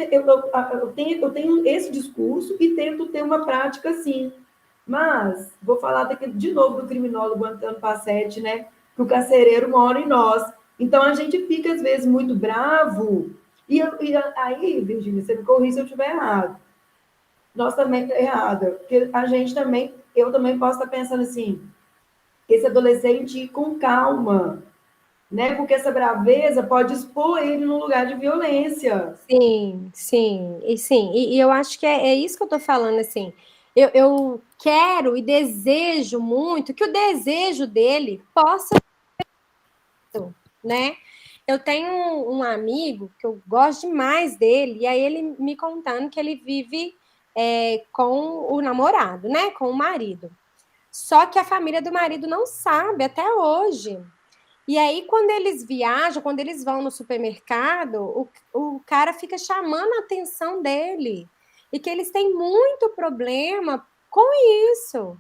tenho esse discurso e tento ter uma prática assim. Mas, vou falar daqui, de novo do criminólogo Antônio Passetti, né? Que o carcereiro mora em nós. Então, a gente fica, às vezes, muito bravo. E aí, Virgínia, você me corrija se eu estiver errado. Nós também tá errada. Porque a gente também, eu também posso estar pensando assim, esse adolescente ir com calma, né? Porque essa braveza pode expor ele num lugar de violência. Sim, sim, e eu acho que é isso que eu tô falando, assim, eu quero e desejo muito que o desejo dele possa, né? Eu tenho um amigo que eu gosto demais dele, e aí ele me contando que ele vive com o namorado, né? Com o marido. Só que a família do marido não sabe até hoje. E aí, quando eles viajam, quando eles vão no supermercado, o cara fica chamando a atenção dele. E que eles têm muito problema com isso.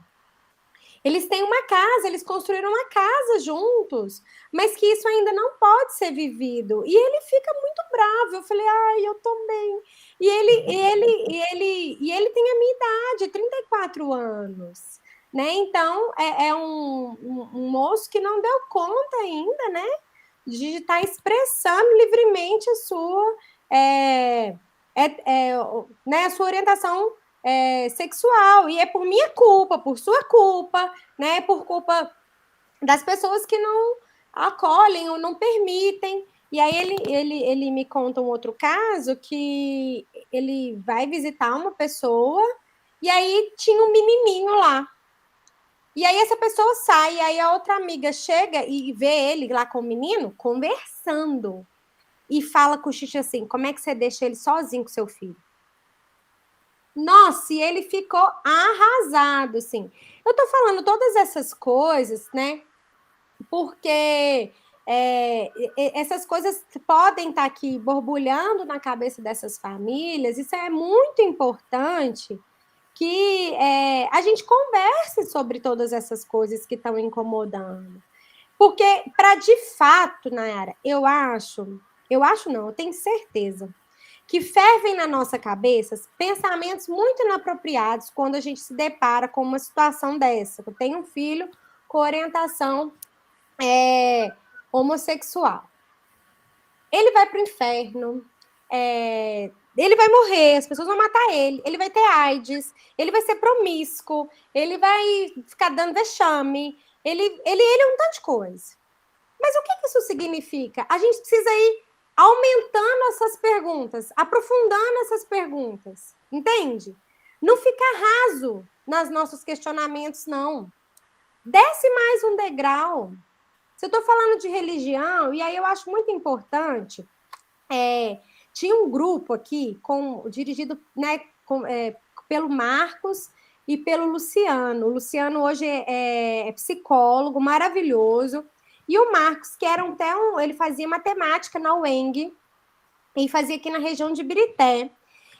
Eles têm uma casa, eles construíram uma casa juntos, mas que isso ainda não pode ser vivido. E ele fica muito bravo. Eu falei, ai, eu também. E ele tem a minha idade, 34 anos. Né? Então, é um moço que não deu conta ainda, né? De estar expressando livremente a sua, né, a sua orientação sexual. E é por minha culpa, por sua culpa, né? Por culpa das pessoas que não acolhem ou não permitem. E aí ele me conta um outro caso que ele vai visitar uma pessoa e aí tinha um menininho lá. E aí essa pessoa sai, e aí a outra amiga chega e vê ele lá com o menino conversando. E fala com o Xixi assim, como é que você deixa ele sozinho com seu filho? Nossa, e ele ficou arrasado, assim. Eu tô falando todas essas coisas, né? Porque essas coisas podem estar aqui borbulhando na cabeça dessas famílias. Isso é muito importante que a gente converse sobre todas essas coisas que estão incomodando. Porque, para de fato, Nayara, eu acho não, eu tenho certeza que fervem na nossa cabeça pensamentos muito inapropriados quando a gente se depara com uma situação dessa. Eu tenho um filho com orientação homossexual. Ele vai para o inferno, ele vai morrer, as pessoas vão matar ele vai ter AIDS, ele vai ser promíscuo, ele vai ficar dando vexame, ele é um tanto de coisa. Mas o que isso significa? A gente precisa ir aumentando essas perguntas, aprofundando essas perguntas, entende? Não ficar raso nos nossos questionamentos, não. Desce mais um degrau. Se eu estou falando de religião, e aí eu acho muito importante, tinha um grupo aqui dirigido, né, pelo Marcos e pelo Luciano. O Luciano hoje é psicólogo, maravilhoso. E o Marcos, que era ele fazia matemática na UENG e fazia aqui na região de Birité.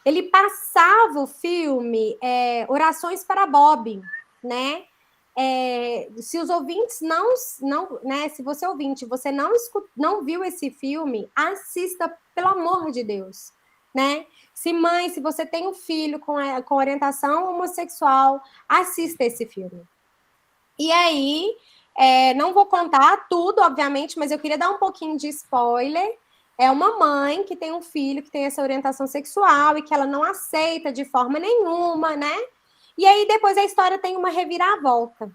Ele passava o filme Orações para Bob, né? Se os ouvintes né? Se você ouvinte, você não viu esse filme, assista, pelo amor de Deus, né? Se você tem um filho com orientação homossexual, assista esse filme. E aí, não vou contar tudo, obviamente, mas eu queria dar um pouquinho de spoiler. É uma mãe que tem um filho que tem essa orientação sexual e que ela não aceita de forma nenhuma, né? E aí, depois a história tem uma reviravolta.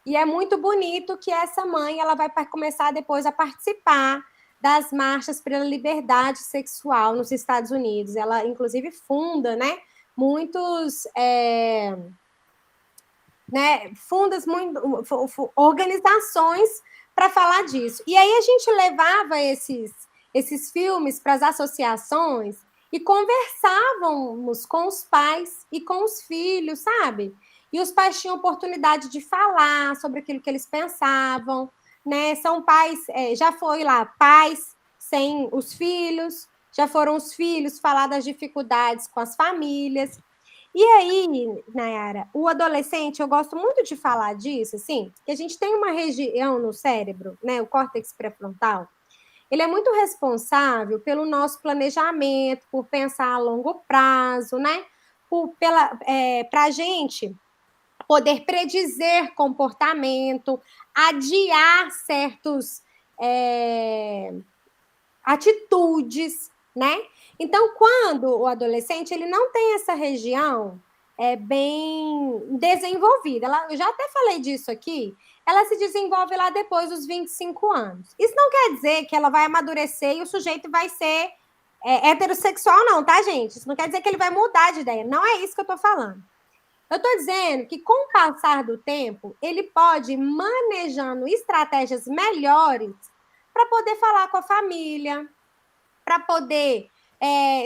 E é muito bonito que essa mãe ela vai começar depois a participar das marchas pela liberdade sexual nos Estados Unidos. Ela, inclusive, funda, né? Muitos... fundas organizações para falar disso. E aí a gente levava esses filmes para as associações e conversávamos com os pais e com os filhos, sabe? E os pais tinham oportunidade de falar sobre aquilo que eles pensavam, né? São pais, já foi lá, pais sem os filhos, já foram os filhos falar das dificuldades com as famílias. E aí, Nayara, o adolescente, eu gosto muito de falar disso, assim, que a gente tem uma região no cérebro, né, o córtex pré-frontal, ele é muito responsável pelo nosso planejamento, por pensar a longo prazo, né, para a gente poder predizer comportamento, adiar certos atitudes, né? Então, quando o adolescente ele não tem essa região bem desenvolvida, eu já até falei disso aqui, ela se desenvolve lá depois dos 25 anos. Isso não quer dizer que ela vai amadurecer e o sujeito vai ser heterossexual, não, tá, gente? Isso não quer dizer que ele vai mudar de ideia. Não é isso que eu tô falando. Eu estou dizendo que, com o passar do tempo, ele pode ir manejando estratégias melhores para poder falar com a família, para poder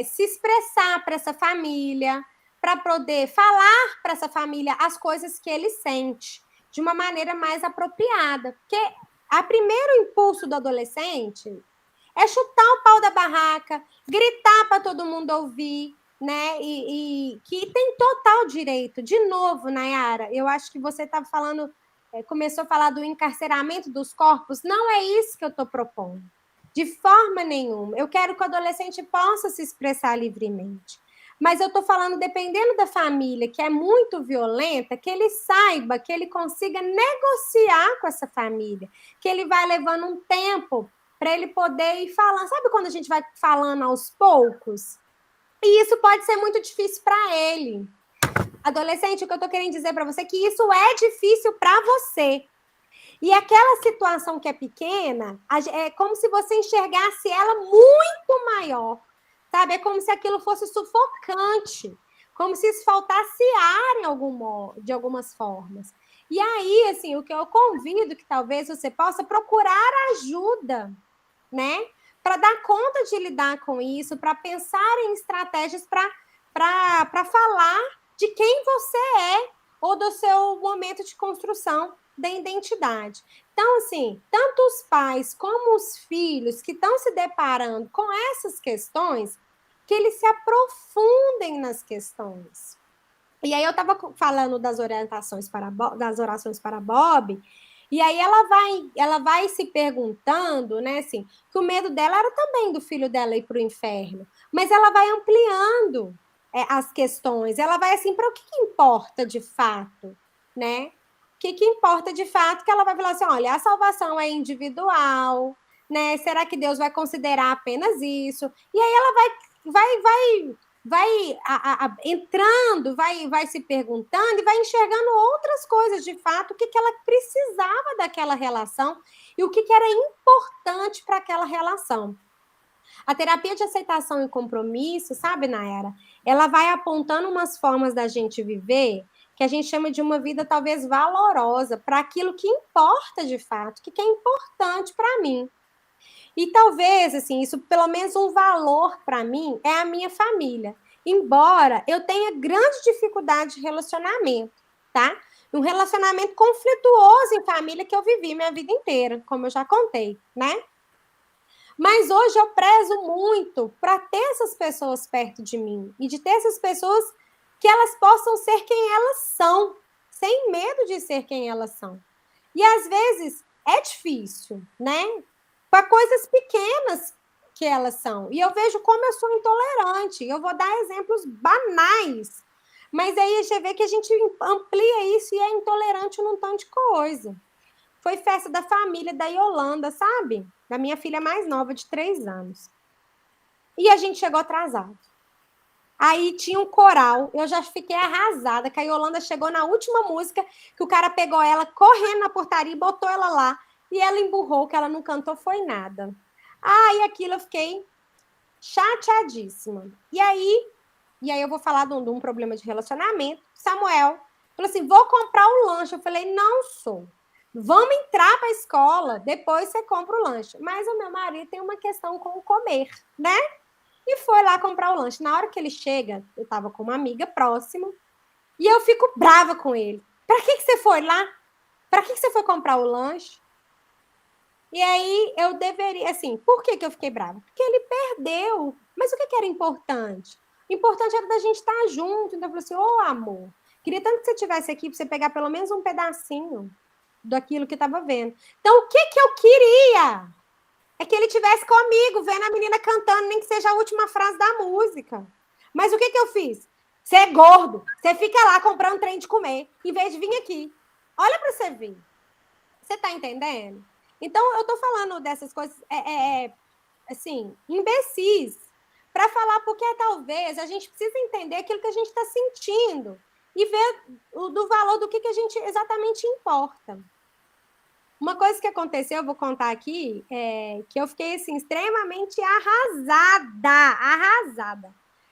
se expressar para essa família, para poder falar para essa família as coisas que ele sente de uma maneira mais apropriada. Porque o primeiro impulso do adolescente é chutar o pau da barraca, gritar para todo mundo ouvir, né? E que tem total direito. De novo, Nayara, eu acho que você estava falando, começou a falar do encarceramento dos corpos. Não é isso que eu estou propondo. De forma nenhuma. Eu quero que o adolescente possa se expressar livremente. Mas eu estou falando, dependendo da família, que é muito violenta, que ele saiba, que ele consiga negociar com essa família, que ele vai levando um tempo para ele poder ir falando. Sabe quando a gente vai falando aos poucos? E isso pode ser muito difícil para ele. Adolescente, o que eu estou querendo dizer para você é que isso é difícil para você. E aquela situação que é pequena, é como se você enxergasse ela muito maior, sabe? É como se aquilo fosse sufocante, como se isso faltasse ar de algumas formas. E aí, assim, o que eu convido que talvez você possa procurar ajuda, né? Para dar conta de lidar com isso, para pensar em estratégias para falar de quem você é ou do seu momento de construção da identidade. Então, assim, tanto os pais como os filhos que estão se deparando com essas questões, que eles se aprofundem nas questões. E aí eu estava falando das orações para Bob, e aí ela vai se perguntando, né, assim, que o medo dela era também do filho dela ir para o inferno, mas ela vai ampliando as questões, ela vai assim, para o que importa de fato, né? O que importa de fato, que ela vai falar assim, olha, a salvação é individual, né? Será que Deus vai considerar apenas isso? E aí ela vai entrando, vai se perguntando e vai enxergando outras coisas, de fato, o que ela precisava daquela relação e o que era importante para aquela relação. A terapia de aceitação e compromisso, sabe, Nayara? Ela vai apontando umas formas da gente viver que a gente chama de uma vida talvez valorosa para aquilo que importa de fato, que é importante para mim. E talvez, assim, isso pelo menos um valor para mim é a minha família. Embora eu tenha grande dificuldade de relacionamento, tá? Um relacionamento conflituoso em família que eu vivi minha vida inteira, como eu já contei, né? Mas hoje eu prezo muito para ter essas pessoas perto de mim e de ter essas pessoas que elas possam ser quem elas são, sem medo de ser quem elas são. E às vezes é difícil, né? Para coisas pequenas que elas são. E eu vejo como eu sou intolerante. Eu vou dar exemplos banais. Mas aí você vê que a gente amplia isso e é intolerante num tanto de coisa. Foi festa da família da Yolanda, sabe? Da minha filha mais nova, de 3 anos. E a gente chegou atrasado. Aí tinha um coral, eu já fiquei arrasada, que a Yolanda chegou na última música, que o cara pegou ela correndo na portaria e botou ela lá. E ela emburrou, que ela não cantou, foi nada. E aquilo eu fiquei chateadíssima. E aí eu vou falar de um problema de relacionamento. Samuel falou assim, vou comprar o lanche. Eu falei, não sou. Vamos entrar para a escola, depois você compra o lanche. Mas o meu marido tem uma questão com o comer, né? E foi lá comprar o lanche. Na hora que ele chega, eu estava com uma amiga próxima, e eu fico brava com ele. Para que você foi lá? Para que você foi comprar o lanche? E aí eu deveria, assim, por que eu fiquei brava? Porque ele perdeu. Mas o que era importante? O importante era da gente estar junto. Então eu falei assim, ô amor, queria tanto que você estivesse aqui para você pegar pelo menos um pedacinho daquilo que estava vendo. Então o que eu queria? É que ele estivesse comigo, vendo a menina cantando, nem que seja a última frase da música. Mas o que eu fiz? Você é gordo, você fica lá comprando trem de comer, em vez de vir aqui. Olha para você ver. Você tá entendendo? Então, eu tô falando dessas coisas, assim, imbecis, para falar porque talvez a gente precisa entender aquilo que a gente está sentindo e ver do valor do que a gente exatamente importa. Uma coisa que aconteceu, eu vou contar aqui, que eu fiquei assim, extremamente arrasada.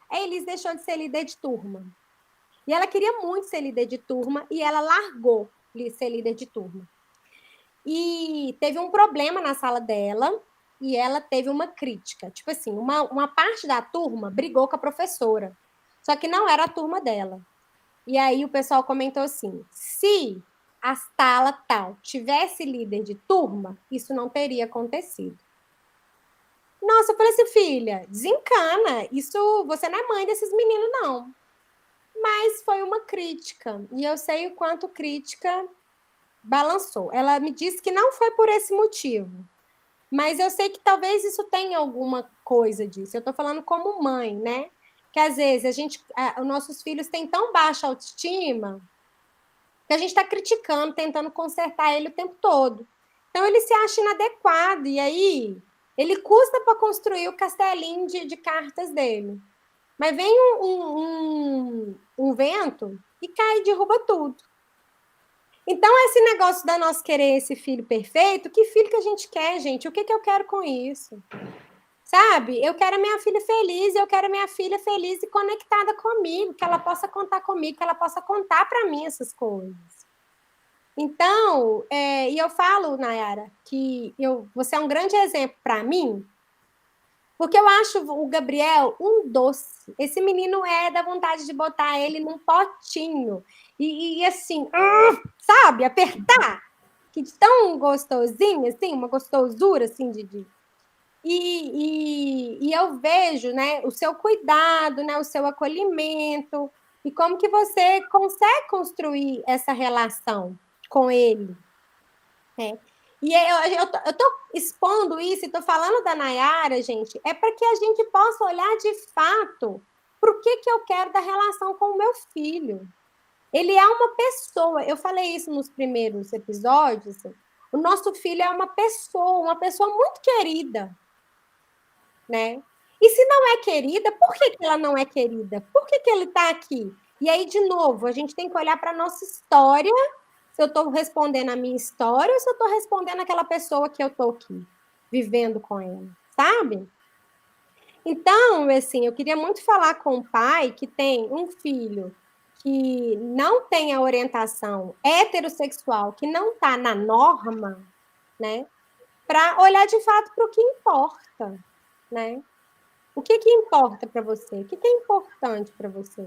A Elis deixou de ser líder de turma. E ela queria muito ser líder de turma e ela largou ser líder de turma. E teve um problema na sala dela e ela teve uma crítica. Tipo assim, uma parte da turma brigou com a professora, só que não era a turma dela. E aí o pessoal comentou assim, se a sala tal tivesse líder de turma, isso não teria acontecido. Nossa, eu falei assim, filha, desencana, isso, você não é mãe desses meninos, não. Mas foi uma crítica, e eu sei o quanto crítica balançou. Ela me disse que não foi por esse motivo, mas eu sei que talvez isso tenha alguma coisa disso. Eu estou falando como mãe, né? Que às vezes os nossos filhos têm tão baixa autoestima que a gente está criticando, tentando consertar ele o tempo todo. Então ele se acha inadequado, e aí ele custa para construir o castelinho de cartas dele. Mas vem um vento e cai e derruba tudo. Então, esse negócio da nós querer esse filho perfeito, que filho que a gente quer, gente? O que eu quero com isso? Sabe? Eu quero a minha filha feliz, eu quero a minha filha feliz e conectada comigo, que ela possa contar comigo, que ela possa contar para mim essas coisas. Então, e eu falo, Nayara, que você é um grande exemplo para mim, porque eu acho o Gabriel um doce. Esse menino dá vontade de botar ele num potinho. E assim, sabe? Apertar. Que de tão gostosinho, assim, uma gostosura, assim, E eu vejo, né, o seu cuidado, né, o seu acolhimento, e como que você consegue construir essa relação com ele, né? E eu tô expondo isso e tô falando da Nayara, gente, para que a gente possa olhar de fato para o que eu quero da relação com o meu filho. Ele é uma pessoa, eu falei isso nos primeiros episódios, o nosso filho é uma pessoa muito querida, né? E se não é querida, por que ela não é querida? Por que ele está aqui? E aí, de novo, a gente tem que olhar para a nossa história, se eu estou respondendo a minha história ou se eu estou respondendo aquela pessoa que eu estou aqui, vivendo com ela, sabe? Então, assim, eu queria muito falar com o pai que tem um filho que não tem a orientação heterossexual, que não está na norma, né? Para olhar de fato para o que importa, né? O que importa para você? O que é importante para você?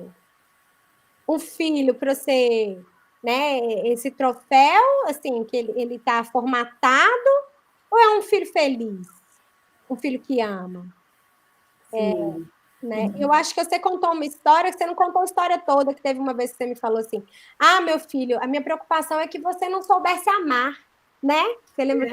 Um filho para você, né? Esse troféu, assim, que ele está formatado, ou é um filho feliz? Um filho que ama? Né? Eu acho que você contou uma história, que você não contou a história toda, que teve uma vez que você me falou assim, meu filho, a minha preocupação é que você não soubesse amar, né? Você lembra?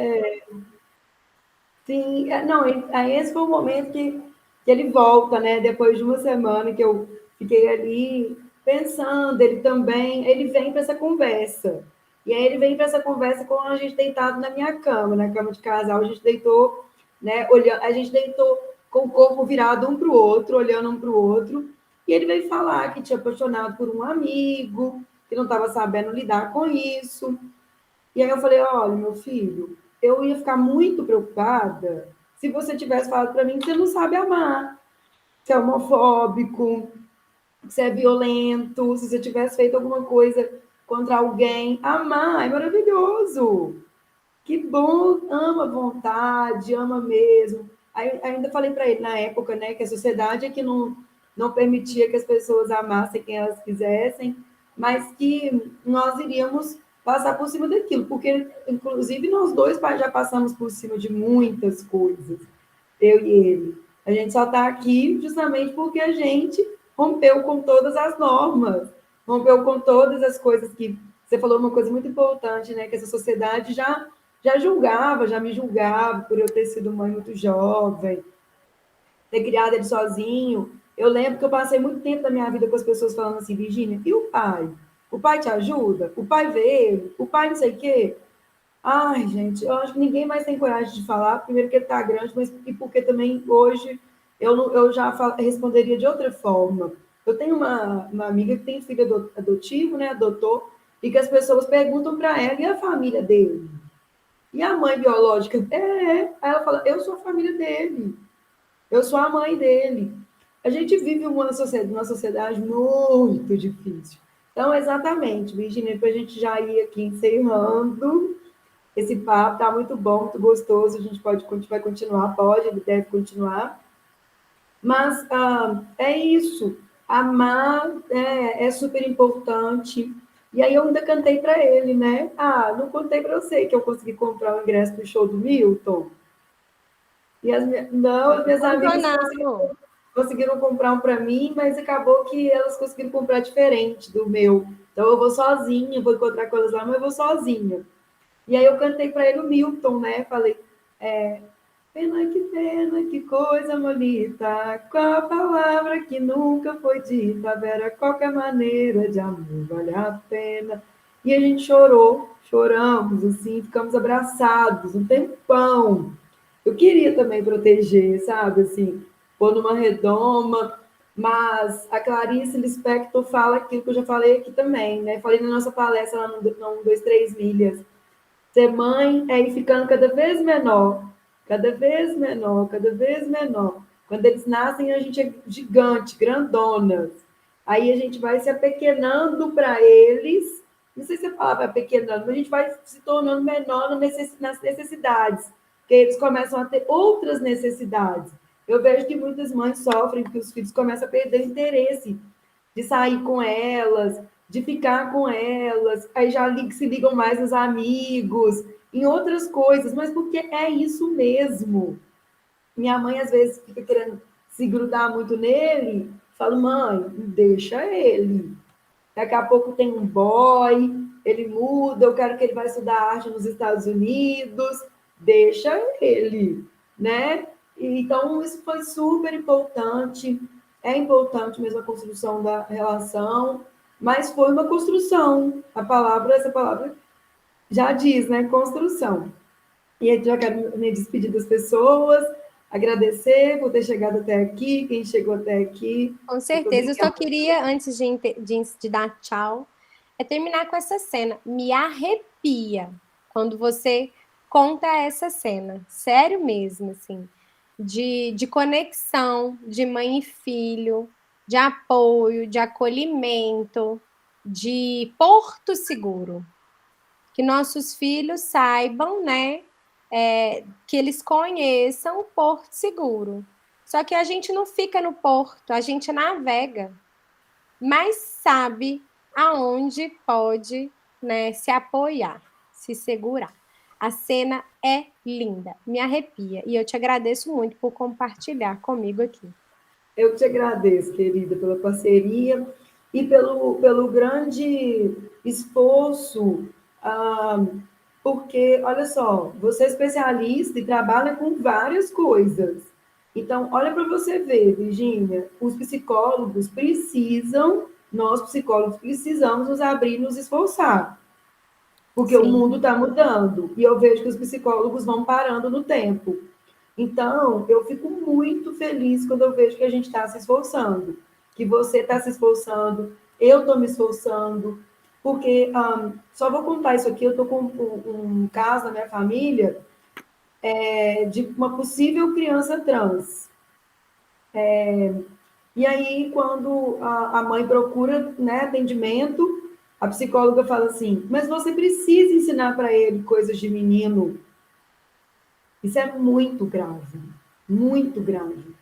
Sim, não, aí esse foi o momento que ele volta, né? Depois de uma semana que eu fiquei ali pensando, ele também, ele vem para essa conversa. E aí ele vem para essa conversa com a gente deitado na minha cama, na cama de casal, a gente deitou, né? Olhando, a gente deitou com o corpo virado um para o outro, olhando um para o outro. E ele veio falar que tinha apaixonado por um amigo, que não estava sabendo lidar com isso. E aí eu falei, olha, meu filho, eu ia ficar muito preocupada se você tivesse falado para mim que você não sabe amar, que você é homofóbico, que você é violento, se você tivesse feito alguma coisa contra alguém. Amar é maravilhoso. Que bom, ama à vontade, ama mesmo. Aí, ainda falei para ele na época, né, que a sociedade é que não permitia que as pessoas amassem quem elas quisessem, mas que nós iríamos passar por cima daquilo, porque, inclusive, nós dois já passamos por cima de muitas coisas, eu e ele. A gente só está aqui justamente porque a gente rompeu com todas as normas, rompeu com todas as coisas que... Você falou uma coisa muito importante, né? Que essa sociedade já julgava, já me julgava por eu ter sido mãe muito jovem, ter criado ele sozinho. Eu lembro que eu passei muito tempo da minha vida com as pessoas falando assim, Virgínia, e o pai? O pai te ajuda? O pai vê ele? O pai não sei o quê? Ai, gente, eu acho que ninguém mais tem coragem de falar, primeiro que ele está grande, mas e porque também hoje eu já responderia de outra forma. Eu tenho uma amiga que tem filho adotivo, né, adotou, e que as pessoas perguntam para ela, e a família dele? E a mãe biológica? Aí ela fala, eu sou a família dele, eu sou a mãe dele. A gente vive uma sociedade muito difícil. Então, exatamente, Virginia, para a gente já ir aqui encerrando, esse papo está muito bom, muito gostoso, a gente vai continuar, ele deve continuar. Mas é isso, amar é super importante. E aí eu ainda cantei para ele, né? Não contei para você que eu consegui comprar o ingresso para o show do Milton. E as minhas amigas conseguiram comprar um para mim, mas acabou que elas conseguiram comprar diferente do meu. Então eu vou sozinha, vou encontrar com elas lá, mas eu vou sozinha. E aí eu cantei para ele o Milton, né? Falei, pena, que coisa bonita, qual a palavra que nunca foi dita, vera qualquer maneira de amor vale a pena. E a gente choramos, assim, ficamos abraçados um tempão. Eu queria também proteger, sabe, assim, pôr numa redoma, mas a Clarice Lispector fala aquilo que eu já falei aqui também, né? Falei na nossa palestra lá no 1, 2, 3 milhas. Ser mãe é ir ficando cada vez menor, cada vez menor, cada vez menor. Quando eles nascem, a gente é gigante, grandona. Aí a gente vai se apequenando para eles. Não sei se a palavra é apequenando, mas a gente vai se tornando menor nas necessidades, porque eles começam a ter outras necessidades. Eu vejo que muitas mães sofrem porque os filhos começam a perder o interesse de sair com elas, de ficar com elas, aí já se ligam mais nos amigos, em outras coisas, mas porque é isso mesmo. Minha mãe, às vezes, fica querendo se grudar muito nele, falo, mãe, deixa ele. Daqui a pouco tem um boy, ele muda, eu quero que ele vai estudar arte nos Estados Unidos, deixa ele, né? Então, isso foi super importante, é importante mesmo a construção da relação, mas foi uma construção. Essa palavra já diz, né? Construção. E aí, já quero me despedir das pessoas, agradecer por ter chegado até aqui, quem chegou até aqui. Com certeza. Eu só queria, antes de dar tchau, terminar com essa cena. Me arrepia quando você conta essa cena. Sério mesmo, assim. De conexão, de mãe e filho, de apoio, de acolhimento, de porto seguro. Que nossos filhos saibam, né? Que eles conheçam o Porto Seguro. Só que a gente não fica no porto, a gente navega, mas sabe aonde pode, né, se apoiar, se segurar. A cena é linda, me arrepia. E eu te agradeço muito por compartilhar comigo aqui. Eu te agradeço, querida, pela parceria e pelo grande esforço, porque, olha só, você é especialista e trabalha com várias coisas. Então, olha para você ver, Virgínia, nós psicólogos precisamos nos abrir e nos esforçar, porque o mundo está mudando, e eu vejo que os psicólogos vão parando no tempo. Então, eu fico muito feliz quando eu vejo que a gente está se esforçando, que você está se esforçando, eu estou me esforçando, porque só vou contar isso aqui, eu estou com um caso na minha família de uma possível criança trans. E aí, quando a mãe procura, né, atendimento, a psicóloga fala assim, mas você precisa ensinar para ele coisas de menino. Isso é muito grave. muito grande.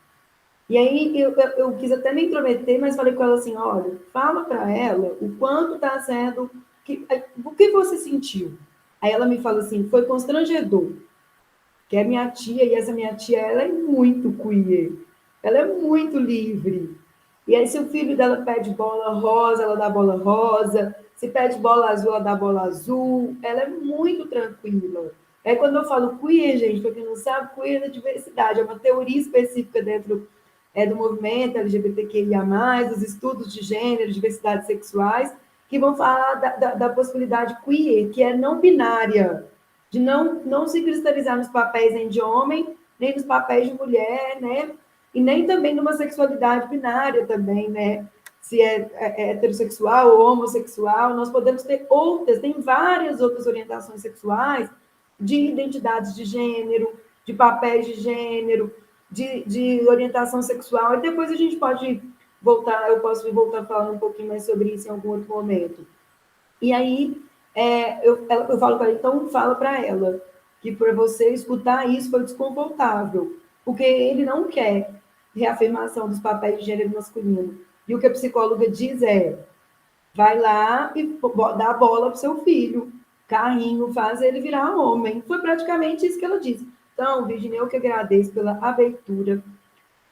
E aí eu quis até me intrometer, mas falei com ela assim, olha, fala para ela o quanto está sendo, o que você sentiu? Aí ela me fala assim, foi constrangedor, que é minha tia, e essa minha tia, ela é muito queer, ela é muito livre. E aí, se o filho dela pede bola rosa, ela dá bola rosa, se pede bola azul, ela dá bola azul, ela é muito tranquila. É quando eu falo queer, gente, para quem não sabe, queer é diversidade, é uma teoria específica dentro do movimento LGBTQIA+, dos estudos de gênero, diversidades sexuais, que vão falar da possibilidade queer, que é não binária, de não se cristalizar nos papéis nem de homem, nem nos papéis de mulher, né? E nem também numa sexualidade binária também, né? Se é heterossexual ou homossexual, nós podemos ter outras, tem várias outras orientações sexuais de identidades de gênero, de papéis de gênero, de orientação sexual, e depois a gente pode voltar, eu posso voltar falando um pouquinho mais sobre isso em algum outro momento. E aí, eu falo para ela, então fala para ela que para você escutar isso foi desconfortável, porque ele não quer reafirmação dos papéis de gênero masculino. E o que a psicóloga diz é, vai lá e dá a bola para o seu filho, carrinho, faz ele virar homem. Foi praticamente isso que ela disse. Então, Virginia, eu que agradeço pela abertura,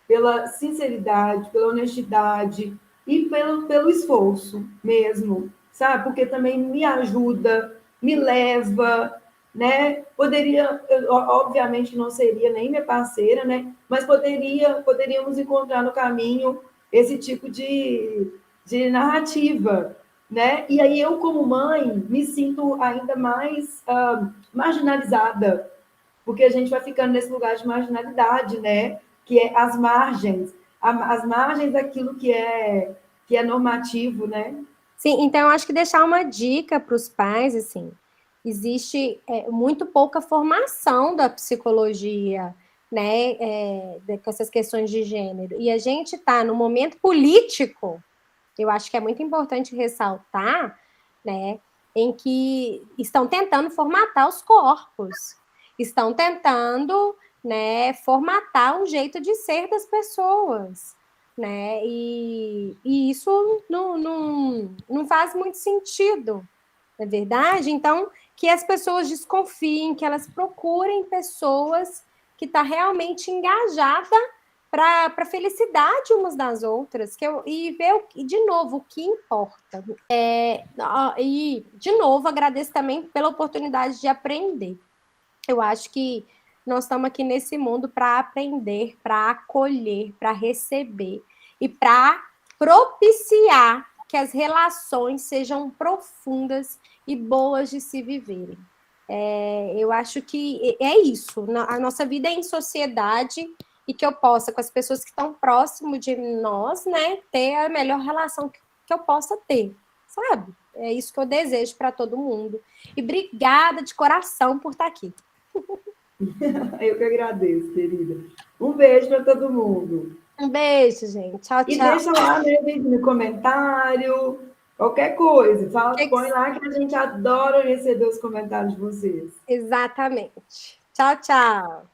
pela sinceridade, pela honestidade e pelo esforço mesmo, sabe? Porque também me ajuda, me leva, né? Obviamente não seria nem minha parceira, né? Mas poderíamos encontrar no caminho esse tipo de narrativa, né? E aí eu, como mãe, me sinto ainda mais marginalizada, porque a gente vai ficando nesse lugar de marginalidade, né? Que é as margens daquilo que é normativo, né? Sim, então eu acho que deixar uma dica para os pais, assim, existe muito pouca formação da psicologia, né, com essas questões de gênero. E a gente está no momento político, eu acho que é muito importante ressaltar, né, em que estão tentando formatar os corpos, estão tentando, né, formatar um jeito de ser das pessoas, né, e isso não faz muito sentido, não é verdade? Então, que as pessoas desconfiem, que elas procurem pessoas que estão realmente engajadas para a felicidade umas das outras, e ver, de novo, o que importa. E, de novo, agradeço também pela oportunidade de aprender. Eu acho que nós estamos aqui nesse mundo para aprender, para acolher, para receber e para propiciar que as relações sejam profundas e boas de se viverem. Eu acho que é isso. A nossa vida é em sociedade e que eu possa, com as pessoas que estão próximo de nós, né, ter a melhor relação que eu possa ter, sabe? É isso que eu desejo para todo mundo. E obrigada de coração por estar aqui. Eu que agradeço, querida. Um beijo para todo mundo. Um beijo, gente. Tchau, E tchau. deixa lá, né, no comentário, qualquer coisa. Põe lá que a gente adora receber os comentários de vocês. Exatamente. Tchau, tchau.